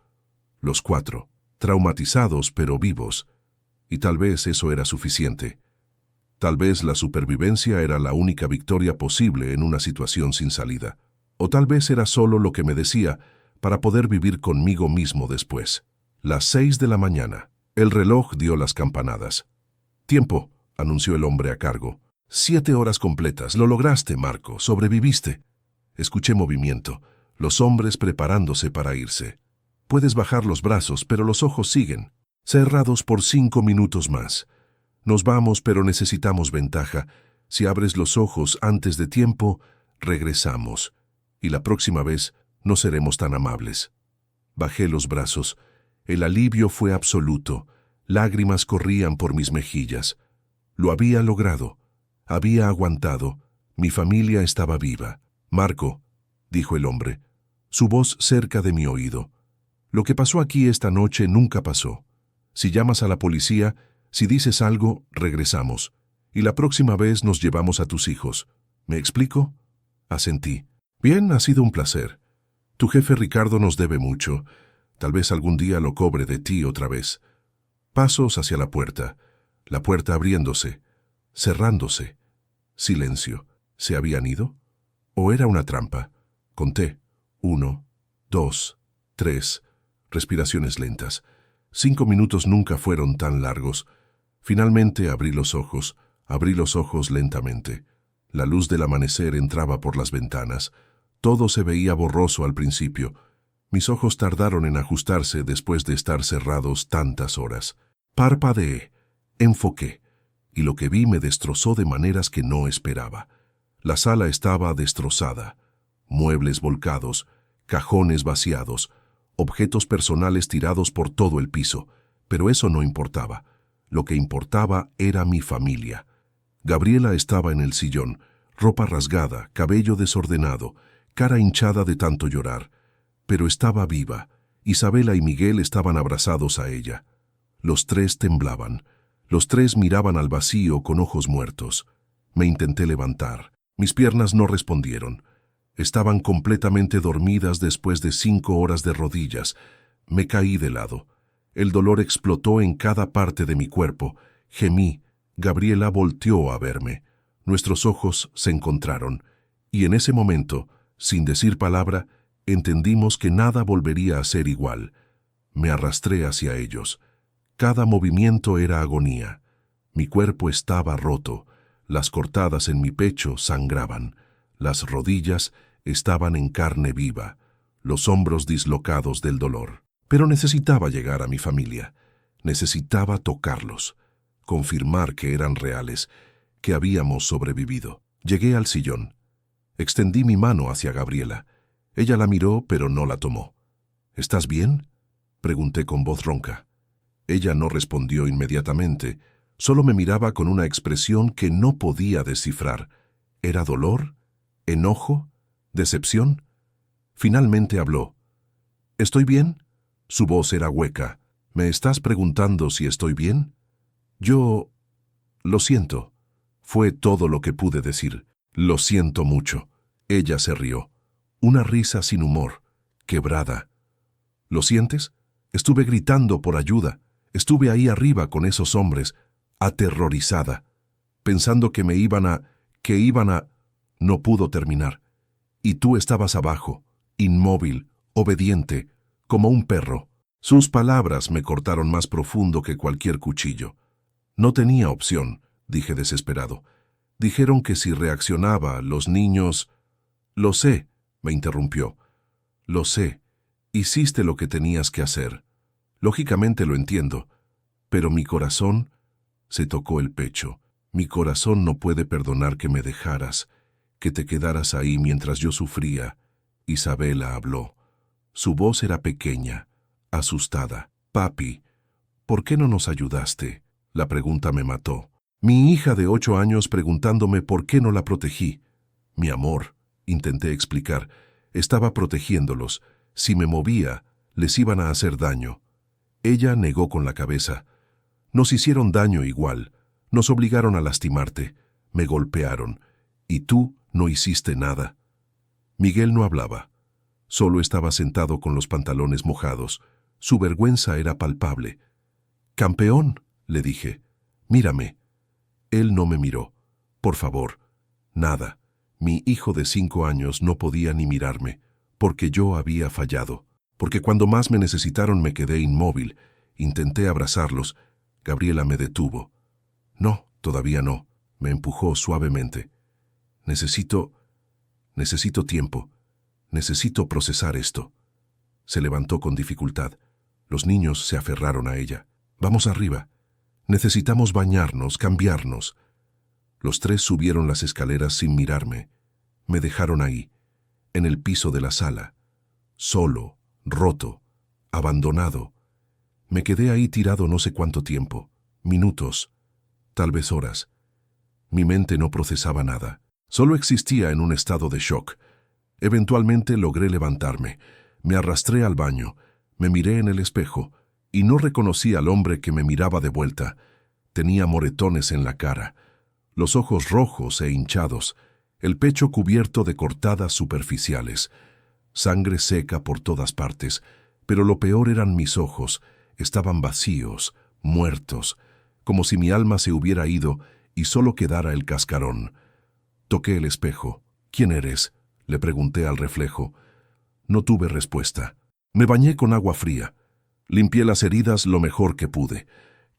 los 4, traumatizados pero vivos, y tal vez eso era suficiente. Tal vez la supervivencia era la única victoria posible en una situación sin salida. O tal vez era solo lo que me decía para poder vivir conmigo mismo después. Las 6 de la mañana. El reloj dio las campanadas. «Tiempo», anunció el hombre a cargo. «7 horas completas. Lo lograste, Marco. Sobreviviste». Escuché movimiento. Los hombres preparándose para irse. «Puedes bajar los brazos, pero los ojos siguen. Cerrados por 5 minutos más. Nos vamos, pero necesitamos ventaja. Si abres los ojos antes de tiempo, regresamos. Y la próxima vez no seremos tan amables. Bajé los brazos. El alivio fue absoluto. Lágrimas corrían por mis mejillas. Lo había logrado. Había aguantado. Mi familia estaba viva. Marco, dijo el hombre, su voz cerca de mi oído. Lo que pasó aquí esta noche nunca pasó. Si llamas a la policía, si dices algo, regresamos. Y la próxima vez nos llevamos a tus hijos. ¿Me explico? Asentí. Bien, ha sido un placer. Tu jefe Ricardo nos debe mucho. Tal vez algún día lo cobre de ti otra vez. Pasos hacia la puerta abriéndose, cerrándose. Silencio. ¿Se habían ido? ¿O era una trampa? Conté. 1, 2, 3. Respiraciones lentas. 5 minutos nunca fueron tan largos. Finalmente abrí los ojos lentamente. La luz del amanecer entraba por las ventanas. Todo se veía borroso al principio. Mis ojos tardaron en ajustarse después de estar cerrados tantas horas. Parpadeé, enfoqué, y lo que vi me destrozó de maneras que no esperaba. La sala estaba destrozada. Muebles volcados, cajones vaciados, objetos personales tirados por todo el piso, pero eso no importaba. Lo que importaba era mi familia. Gabriela estaba en el sillón, ropa rasgada, cabello desordenado, cara hinchada de tanto llorar, pero estaba viva. Isabela y Miguel estaban abrazados a ella. Los tres temblaban. Los tres miraban al vacío con ojos muertos. Me intenté levantar. Mis piernas no respondieron. Estaban completamente dormidas después de 5 horas de rodillas. Me caí de lado. El dolor explotó en cada parte de mi cuerpo. Gemí. Gabriela volteó a verme. Nuestros ojos se encontraron. Y en ese momento, sin decir palabra, entendimos que nada volvería a ser igual. Me arrastré hacia ellos. Cada movimiento era agonía. Mi cuerpo estaba roto. Las cortadas en mi pecho sangraban. Las rodillas estaban en carne viva. Los hombros dislocados del dolor. Pero necesitaba llegar a mi familia. Necesitaba tocarlos. Confirmar que eran reales, que habíamos sobrevivido. Llegué al sillón. Extendí mi mano hacia Gabriela. Ella la miró, pero no la tomó. ¿Estás bien?, pregunté con voz ronca. Ella no respondió inmediatamente, solo me miraba con una expresión que no podía descifrar. ¿Era dolor? ¿Enojo? ¿Decepción? Finalmente habló. ¿Estoy bien? Su voz era hueca. ¿Me estás preguntando si estoy bien? Yo... Lo siento. Fue todo lo que pude decir. Lo siento mucho. Ella se rió. Una risa sin humor, quebrada. ¿Lo sientes? Estuve gritando por ayuda. Estuve ahí arriba con esos hombres, aterrorizada, pensando que me iban a... No pudo terminar. Y tú estabas abajo, inmóvil, obediente, como un perro. Sus palabras me cortaron más profundo que cualquier cuchillo. No tenía opción, dije desesperado. Dijeron que si reaccionaba, los niños... Lo sé, me interrumpió. Lo sé. Hiciste lo que tenías que hacer. Lógicamente lo entiendo. Pero mi corazón... Se tocó el pecho. Mi corazón no puede perdonar que me dejaras, que te quedaras ahí mientras yo sufría. Isabela habló. Su voz era pequeña, asustada. Papi, ¿por qué no nos ayudaste? La pregunta me mató. Mi hija de 8 años preguntándome por qué no la protegí. Mi amor, intenté explicar, estaba protegiéndolos. Si me movía, les iban a hacer daño. Ella negó con la cabeza. Nos hicieron daño igual. Nos obligaron a lastimarte. Me golpearon. Y tú no hiciste nada. Miguel no hablaba. Solo estaba sentado con los pantalones mojados. Su vergüenza era palpable. «Campeón», le dije. «Mírame». Él no me miró. «Por favor». Nada. Mi hijo de 5 años no podía ni mirarme, porque yo había fallado. Porque cuando más me necesitaron me quedé inmóvil. Intenté abrazarlos. Gabriela me detuvo. «No, todavía no», me empujó suavemente. Necesito tiempo. Necesito procesar esto». Se levantó con dificultad. Los niños se aferraron a ella. «Vamos arriba. Necesitamos bañarnos, cambiarnos». Los tres subieron las escaleras sin mirarme. Me dejaron ahí, en el piso de la sala, solo, roto, abandonado. Me quedé ahí tirado no sé cuánto tiempo, minutos, tal vez horas. Mi mente no procesaba nada, solo existía en un estado de shock. Eventualmente logré levantarme, me arrastré al baño, me miré en el espejo y no reconocí al hombre que me miraba de vuelta. Tenía moretones en la cara, los ojos rojos e hinchados, el pecho cubierto de cortadas superficiales, sangre seca por todas partes, pero lo peor eran mis ojos, estaban vacíos, muertos, como si mi alma se hubiera ido y solo quedara el cascarón. Toqué el espejo. ¿Quién eres?, le pregunté al reflejo. No tuve respuesta. Me bañé con agua fría. Limpié las heridas lo mejor que pude.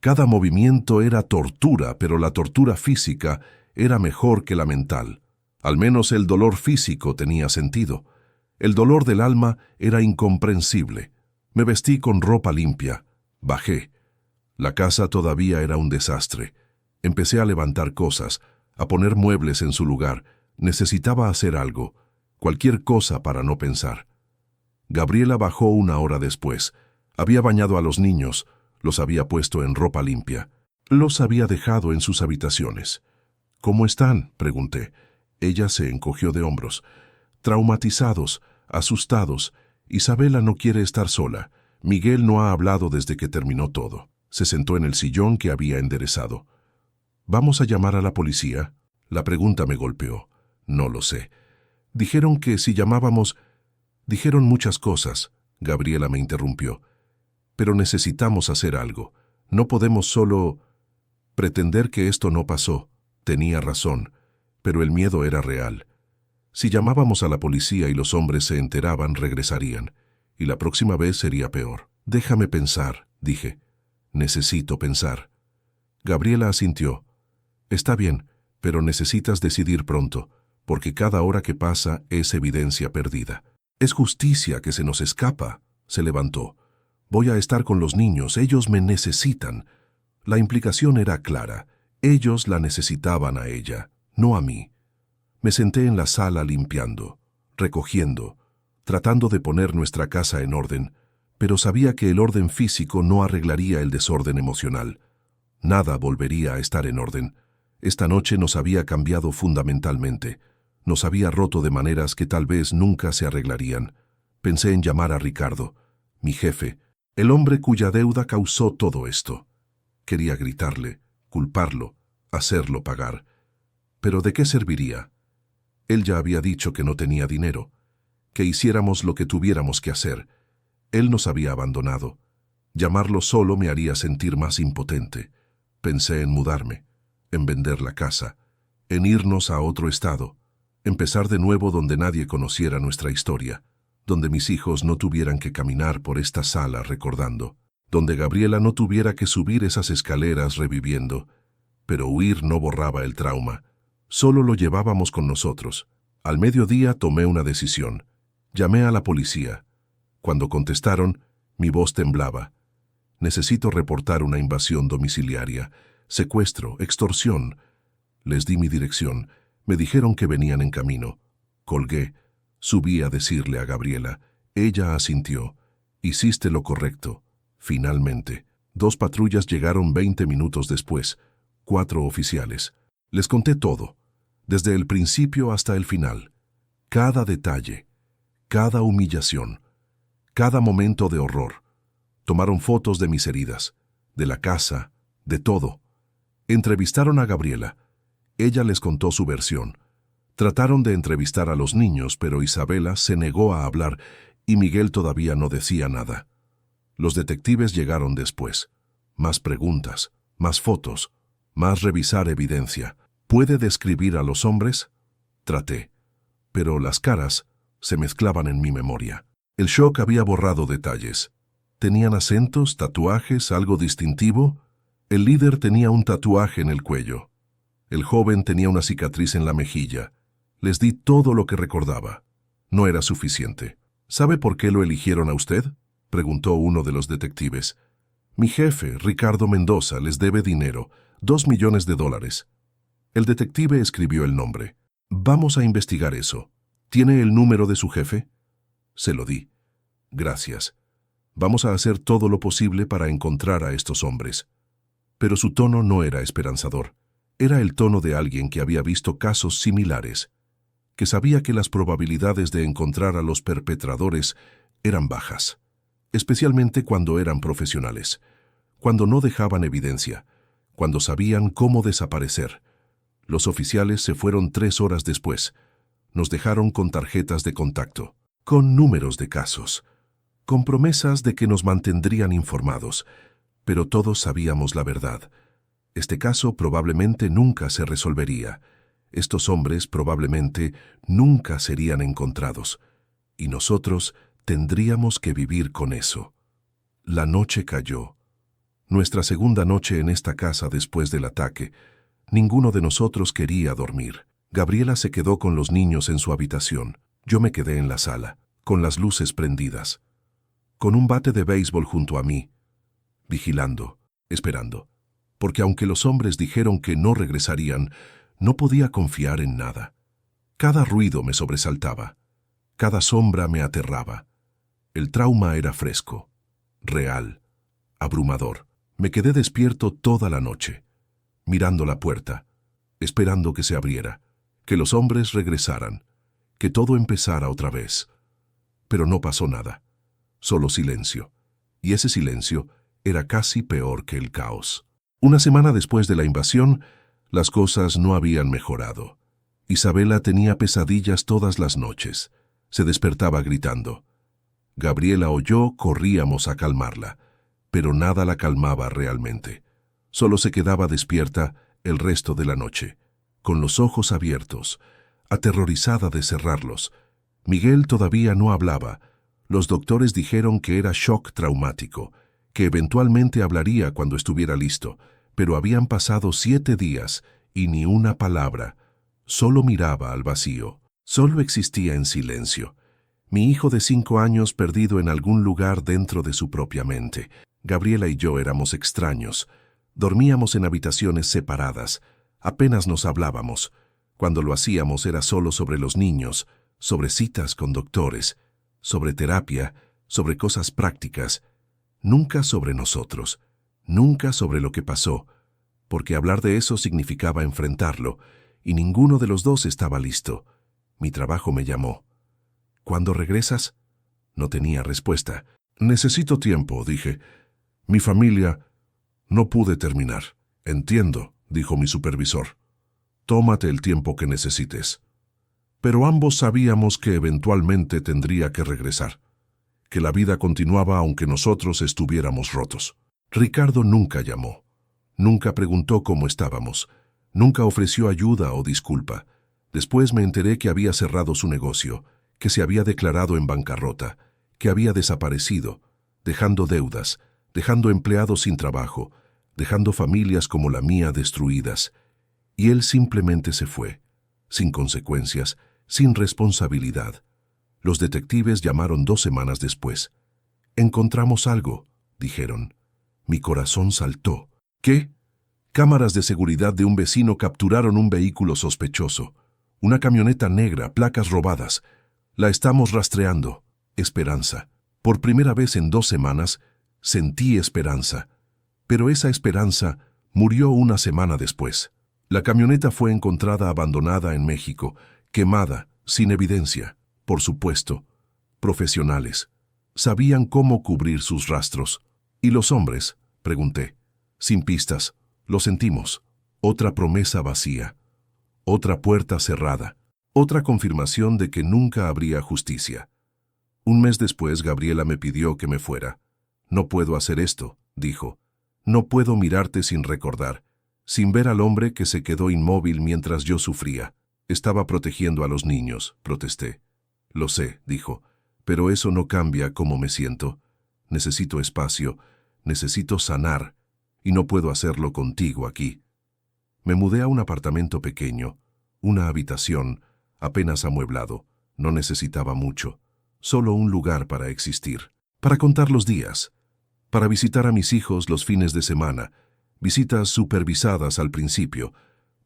Cada movimiento era tortura, pero la tortura física era mejor que la mental. Al menos el dolor físico tenía sentido. El dolor del alma era incomprensible. Me vestí con ropa limpia. Bajé. La casa todavía era un desastre. Empecé a levantar cosas, a poner muebles en su lugar. Necesitaba hacer algo, cualquier cosa para no pensar. Gabriela bajó una hora después. Había bañado a los niños, los había puesto en ropa limpia. Los había dejado en sus habitaciones. ¿Cómo están?, pregunté. Ella se encogió de hombros. Traumatizados, asustados. Isabela no quiere estar sola. Miguel no ha hablado desde que terminó todo. Se sentó en el sillón que había enderezado. ¿Vamos a llamar a la policía? La pregunta me golpeó. No lo sé. Dijeron que si llamábamos... Dijeron muchas cosas. Gabriela me interrumpió. Pero necesitamos hacer algo. No podemos solo pretender que esto no pasó. Tenía razón, pero el miedo era real. Si llamábamos a la policía y los hombres se enteraban, regresarían. Y la próxima vez sería peor. Déjame pensar, dije. Necesito pensar. Gabriela asintió. Está bien, pero necesitas decidir pronto, porque cada hora que pasa es evidencia perdida. Es justicia que se nos escapa. Se levantó. Voy a estar con los niños, ellos me necesitan. La implicación era clara. Ellos la necesitaban a ella, no a mí. Me senté en la sala limpiando, recogiendo, tratando de poner nuestra casa en orden, pero sabía que el orden físico no arreglaría el desorden emocional. Nada volvería a estar en orden. Esta noche nos había cambiado fundamentalmente. Nos había roto de maneras que tal vez nunca se arreglarían. Pensé en llamar a Ricardo, mi jefe, el hombre cuya deuda causó todo esto. Quería gritarle, culparlo, hacerlo pagar. ¿Pero de qué serviría? Él ya había dicho que no tenía dinero, que hiciéramos lo que tuviéramos que hacer. Él nos había abandonado. Llamarlo solo me haría sentir más impotente. Pensé en mudarme, en vender la casa, en irnos a otro estado, empezar de nuevo donde nadie conociera nuestra historia, donde mis hijos no tuvieran que caminar por esta sala recordando, donde Gabriela no tuviera que subir esas escaleras reviviendo. Pero huir no borraba el trauma, solo lo llevábamos con nosotros. Al mediodía tomé una decisión. Llamé a la policía. Cuando contestaron, mi voz temblaba. Necesito reportar una invasión domiciliaria, secuestro, extorsión. Les di mi dirección. Me dijeron que venían en camino. Colgué. Subí a decirle a Gabriela. Ella asintió. Hiciste lo correcto. Finalmente. 2 patrullas llegaron 20 minutos después. 4 oficiales. Les conté todo, desde el principio hasta el final. Cada detalle, cada humillación, cada momento de horror. Tomaron fotos de mis heridas, de la casa, de todo. Entrevistaron a Gabriela. Ella les contó su versión. Trataron de entrevistar a los niños, pero Isabela se negó a hablar y Miguel todavía no decía nada. Los detectives llegaron después. Más preguntas, más fotos, más revisar evidencia. ¿Puede describir a los hombres? Traté, pero las caras se mezclaban en mi memoria. El shock había borrado detalles. ¿Tenían acentos, tatuajes, algo distintivo? El líder tenía un tatuaje en el cuello. El joven tenía una cicatriz en la mejilla. Les di todo lo que recordaba. No era suficiente. ¿Sabe por qué lo eligieron a usted?, preguntó uno de los detectives. Mi jefe, Ricardo Mendoza, les debe dinero, $2 millones. El detective escribió el nombre. Vamos a investigar eso. ¿Tiene el número de su jefe? Se lo di. Gracias. Vamos a hacer todo lo posible para encontrar a estos hombres. Pero su tono no era esperanzador. Era el tono de alguien que había visto casos similares, que sabía que las probabilidades de encontrar a los perpetradores eran bajas, especialmente cuando eran profesionales, cuando no dejaban evidencia, cuando sabían cómo desaparecer. Los oficiales se fueron 3 horas después. Nos dejaron con tarjetas de contacto, con números de casos, con promesas de que nos mantendrían informados, pero todos sabíamos la verdad. Este caso probablemente nunca se resolvería. Estos hombres probablemente nunca serían encontrados, y nosotros tendríamos que vivir con eso. La noche cayó. Nuestra segunda noche en esta casa después del ataque. Ninguno de nosotros quería dormir. Gabriela se quedó con los niños en su habitación. Yo me quedé en la sala, con las luces prendidas, con un bate de béisbol junto a mí, vigilando, esperando, porque aunque los hombres dijeron que no regresarían, no podía confiar en nada. Cada ruido me sobresaltaba, cada sombra me aterraba. El trauma era fresco, real, abrumador. Me quedé despierto toda la noche, mirando la puerta, esperando que se abriera, que los hombres regresaran, que todo empezara otra vez. Pero no pasó nada, solo silencio, y ese silencio era casi peor que el caos. Una semana después de la invasión, las cosas no habían mejorado. Isabela tenía pesadillas todas las noches. Se despertaba gritando. Gabriela o yo corríamos a calmarla, pero nada la calmaba realmente. Solo se quedaba despierta el resto de la noche, con los ojos abiertos, aterrorizada de cerrarlos. Miguel todavía no hablaba. Los doctores dijeron que era shock traumático, que eventualmente hablaría cuando estuviera listo, pero habían pasado 7 días y ni una palabra. Solo miraba al vacío. Solo existía en silencio. Mi hijo de 5 años perdido en algún lugar dentro de su propia mente. Gabriela y yo éramos extraños. Dormíamos en habitaciones separadas. Apenas nos hablábamos. Cuando lo hacíamos era solo sobre los niños, sobre citas con doctores, sobre terapia, sobre cosas prácticas. Nunca sobre nosotros, nunca sobre lo que pasó, porque hablar de eso significaba enfrentarlo, y ninguno de los dos estaba listo. Mi trabajo me llamó. ¿Cuándo regresas? No tenía respuesta. Necesito tiempo, dije. Mi familia... No pude terminar. Entiendo, dijo mi supervisor. Tómate el tiempo que necesites. Pero ambos sabíamos que eventualmente tendría que regresar, que la vida continuaba aunque nosotros estuviéramos rotos. Ricardo nunca llamó, nunca preguntó cómo estábamos, nunca ofreció ayuda o disculpa. Después me enteré que había cerrado su negocio, que se había declarado en bancarrota, que había desaparecido, dejando deudas, dejando empleados sin trabajo, dejando familias como la mía destruidas. Y él simplemente se fue, sin consecuencias, sin responsabilidad. Los detectives llamaron 2 semanas después. «Encontramos algo», dijeron. Mi corazón saltó. ¿Qué? Cámaras de seguridad de un vecino capturaron un vehículo sospechoso. Una camioneta negra, placas robadas. La estamos rastreando. Esperanza. Por primera vez en 2 semanas, sentí esperanza. Pero esa esperanza murió una semana después. La camioneta fue encontrada abandonada en México, quemada, sin evidencia. Por supuesto, profesionales. Sabían cómo cubrir sus rastros. ¿Y los hombres? Pregunté. Sin pistas. Lo sentimos. Otra promesa vacía. Otra puerta cerrada. Otra confirmación de que nunca habría justicia. Un mes después, Gabriela me pidió que me fuera. No puedo hacer esto, dijo. No puedo mirarte sin recordar, sin ver al hombre que se quedó inmóvil mientras yo sufría. Estaba protegiendo a los niños, protesté. Lo sé, dijo, pero eso no cambia cómo me siento. Necesito espacio, necesito sanar, y no puedo hacerlo contigo aquí. Me mudé a un apartamento pequeño, una habitación, apenas amueblado. No necesitaba mucho, solo un lugar para existir, para contar los días, para visitar a mis hijos los fines de semana, visitas supervisadas al principio,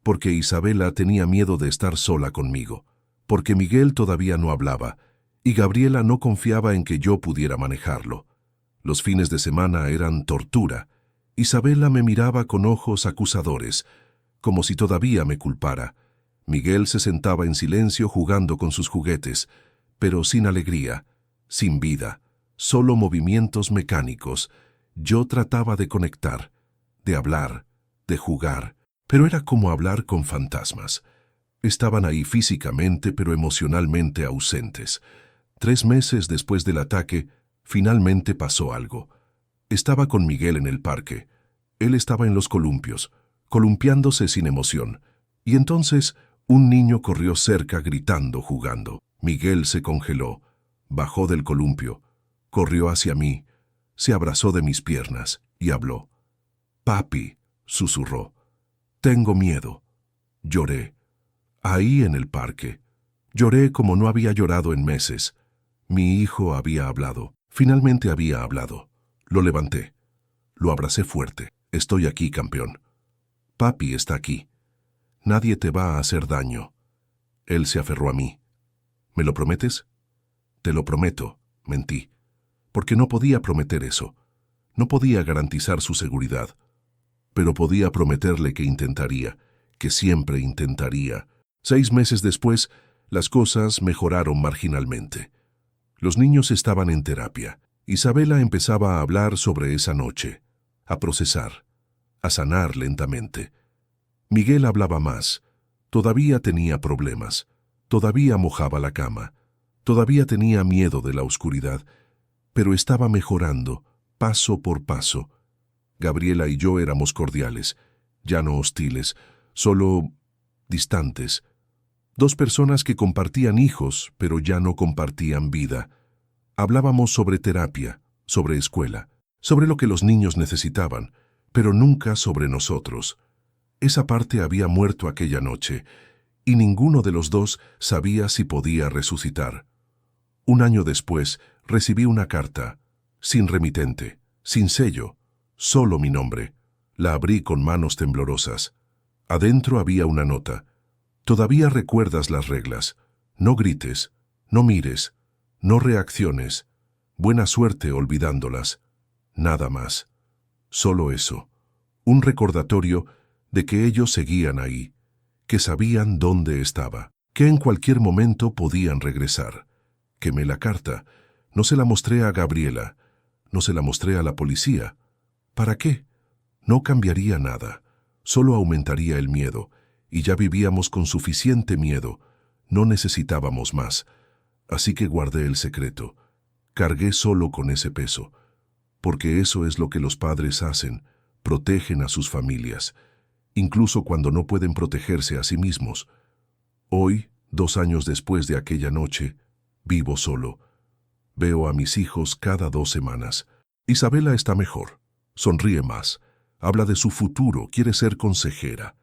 porque Isabela tenía miedo de estar sola conmigo, porque Miguel todavía no hablaba, y Gabriela no confiaba en que yo pudiera manejarlo. Los fines de semana eran tortura. Isabela me miraba con ojos acusadores, como si todavía me culpara. Miguel se sentaba en silencio jugando con sus juguetes, pero sin alegría, sin vida, solo movimientos mecánicos. Yo trataba de conectar, de hablar, de jugar, pero era como hablar con fantasmas. Estaban ahí físicamente, pero emocionalmente ausentes. 3 meses después del ataque, finalmente pasó algo. Estaba con Miguel en el parque. Él estaba en los columpios, columpiándose sin emoción. Y entonces un niño corrió cerca gritando, jugando. Miguel se congeló, bajó del columpio, corrió hacia mí, se abrazó de mis piernas y habló. «Papi», susurró, «tengo miedo». Lloré. Ahí en el parque. Lloré como no había llorado en meses. Mi hijo había hablado. Finalmente había hablado. Lo levanté. Lo abracé fuerte. «Estoy aquí, campeón. Papi está aquí. Nadie te va a hacer daño». Él se aferró a mí. «¿Me lo prometes?» «Te lo prometo», mentí. Porque no podía prometer eso. No podía garantizar su seguridad. Pero podía prometerle que intentaría, que siempre intentaría. 6 meses después, las cosas mejoraron marginalmente. Los niños estaban en terapia. Isabela empezaba a hablar sobre esa noche, a procesar, a sanar lentamente. Miguel hablaba más. Todavía tenía problemas. Todavía mojaba la cama. Todavía tenía miedo de la oscuridad. Pero estaba mejorando, paso por paso. Gabriela y yo éramos cordiales, ya no hostiles, solo distantes. 2 personas que compartían hijos, pero ya no compartían vida. Hablábamos sobre terapia, sobre escuela, sobre lo que los niños necesitaban, pero nunca sobre nosotros. Esa parte había muerto aquella noche, y ninguno de los dos sabía si podía resucitar. 1 año después, recibí una carta, sin remitente, sin sello, solo mi nombre. La abrí con manos temblorosas. Adentro había una nota. «Todavía recuerdas las reglas. No grites, no mires, no reacciones. Buena suerte olvidándolas». Nada más. Solo eso. Un recordatorio de que ellos seguían ahí, que sabían dónde estaba, que en cualquier momento podían regresar. Quemé la carta. No se la mostré a Gabriela. No se la mostré a la policía. ¿Para qué? No cambiaría nada. Solo aumentaría el miedo. Y ya vivíamos con suficiente miedo. No necesitábamos más. Así que guardé el secreto. Cargué solo con ese peso. Porque eso es lo que los padres hacen. Protegen a sus familias. Incluso cuando no pueden protegerse a sí mismos. Hoy, 2 años después de aquella noche, vivo solo. Veo a mis hijos cada 2 semanas. Isabela está mejor. Sonríe más. Habla de su futuro. Quiere ser consejera.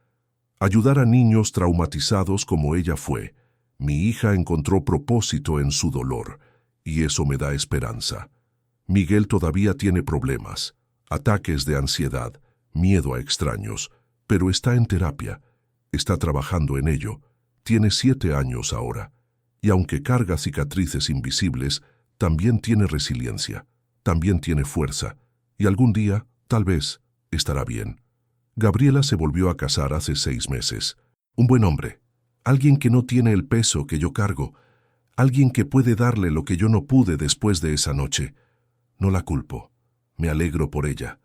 Ayudar a niños traumatizados como ella fue. Mi hija encontró propósito en su dolor, y eso me da esperanza. Miguel todavía tiene problemas, ataques de ansiedad, miedo a extraños, pero está en terapia, está trabajando en ello. Tiene 7 años ahora, y aunque carga cicatrices invisibles, también tiene resiliencia, también tiene fuerza, y algún día, tal vez, estará bien. Gabriela se volvió a casar hace 6 meses. Un buen hombre, alguien que no tiene el peso que yo cargo, alguien que puede darle lo que yo no pude después de esa noche. No la culpo, me alegro por ella.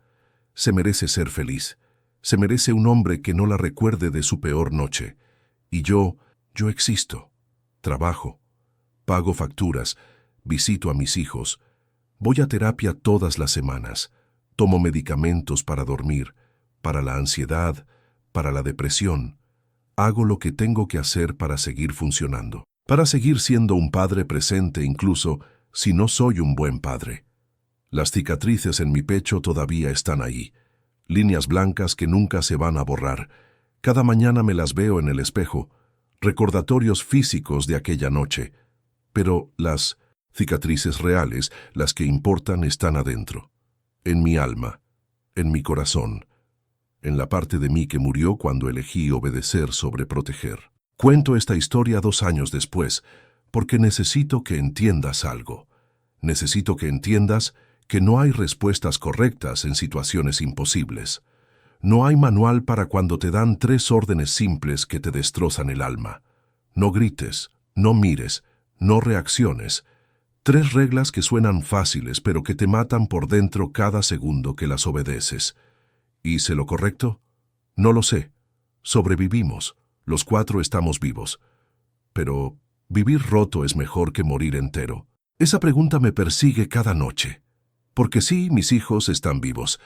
Se merece ser feliz, se merece un hombre que no la recuerde de su peor noche. Y yo existo, trabajo, pago facturas, visito a mis hijos, voy a terapia todas las semanas, tomo medicamentos para dormir, para la ansiedad, para la depresión. Hago lo que tengo que hacer para seguir funcionando, para seguir siendo un padre presente incluso si no soy un buen padre. Las cicatrices en mi pecho todavía están ahí, líneas blancas que nunca se van a borrar. Cada mañana me las veo en el espejo, recordatorios físicos de aquella noche. Pero las cicatrices reales, las que importan, están adentro, en mi alma, en mi corazón, en la parte de mí que murió cuando elegí obedecer sobre proteger. Cuento esta historia 2 años después, porque necesito que entiendas algo. Necesito que entiendas que no hay respuestas correctas en situaciones imposibles. No hay manual para cuando te dan 3 órdenes simples que te destrozan el alma. No grites, no mires, no reacciones. 3 reglas que suenan fáciles, pero que te matan por dentro cada segundo que las obedeces. ¿Hice lo correcto? No lo sé. Sobrevivimos. Los 4 estamos vivos. Pero ¿vivir roto es mejor que morir entero? Esa pregunta me persigue cada noche. Porque sí, mis hijos están vivos,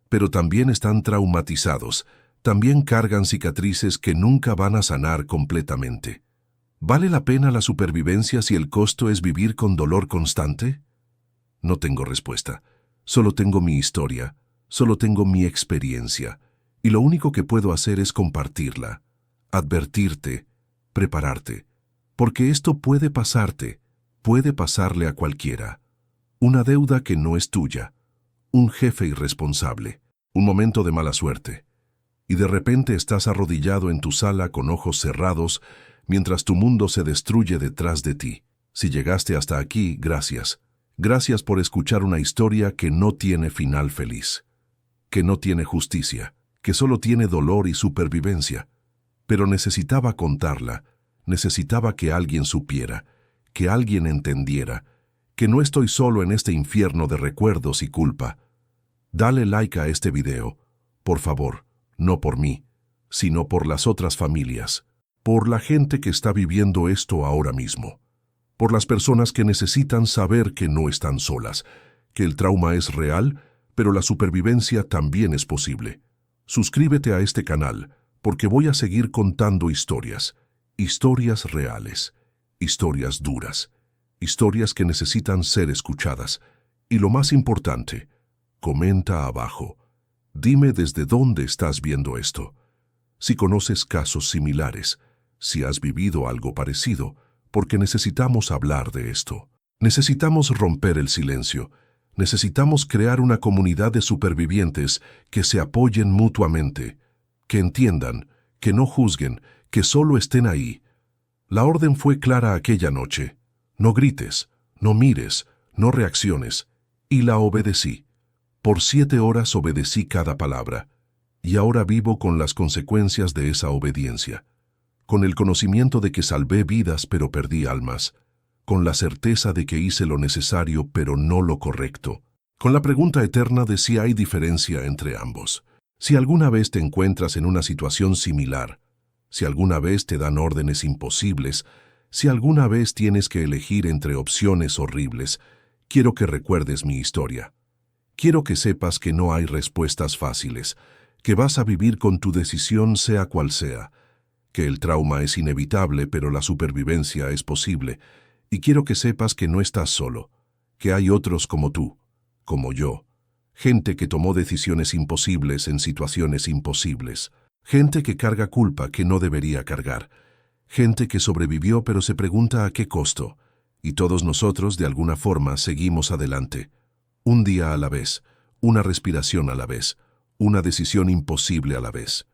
pero también están traumatizados. También cargan cicatrices que nunca van a sanar completamente. ¿Vale la pena la supervivencia si el costo es vivir con dolor constante? No tengo respuesta. Solo tengo mi historia, solo tengo mi experiencia, y lo único que puedo hacer es compartirla, advertirte, prepararte, porque esto puede pasarte, puede pasarle a cualquiera. Una deuda que no es tuya, un jefe irresponsable, un momento de mala suerte, y de repente estás arrodillado en tu sala con ojos cerrados mientras tu mundo se destruye detrás de ti. Si llegaste hasta aquí, gracias. Gracias por escuchar una historia que no tiene final feliz, que no tiene justicia, que solo tiene dolor y supervivencia. Pero necesitaba contarla, necesitaba que alguien supiera, que alguien entendiera, que no estoy solo en este infierno de recuerdos y culpa. Dale like a este video, por favor, no por mí, sino por las otras familias, por la gente que está viviendo esto ahora mismo, por las personas que necesitan saber que no están solas, que el trauma es real, pero la supervivencia también es posible. Suscríbete a este canal, porque voy a seguir contando historias, historias reales, historias duras, historias que necesitan ser escuchadas. Y lo más importante, comenta abajo. Dime desde dónde estás viendo esto. Si conoces casos similares, si has vivido algo parecido, porque necesitamos hablar de esto. Necesitamos romper el silencio. Necesitamos crear una comunidad de supervivientes que se apoyen mutuamente, que entiendan, que no juzguen, que solo estén ahí. La orden fue clara aquella noche. No grites, no mires, no reacciones. Y la obedecí. Por 7 horas obedecí cada palabra. Y ahora vivo con las consecuencias de esa obediencia. Con el conocimiento de que salvé vidas pero perdí almas. Con la certeza de que hice lo necesario pero no lo correcto. Con la pregunta eterna de si hay diferencia entre ambos. Si alguna vez te encuentras en una situación similar, si alguna vez te dan órdenes imposibles, si alguna vez tienes que elegir entre opciones horribles, quiero que recuerdes mi historia. Quiero que sepas que no hay respuestas fáciles, que vas a vivir con tu decisión sea cual sea, que el trauma es inevitable pero la supervivencia es posible, y quiero que sepas que no estás solo, que hay otros como tú, como yo, gente que tomó decisiones imposibles en situaciones imposibles, gente que carga culpa que no debería cargar, gente que sobrevivió pero se pregunta a qué costo, y todos nosotros de alguna forma seguimos adelante, un día a la vez, una respiración a la vez, una decisión imposible a la vez.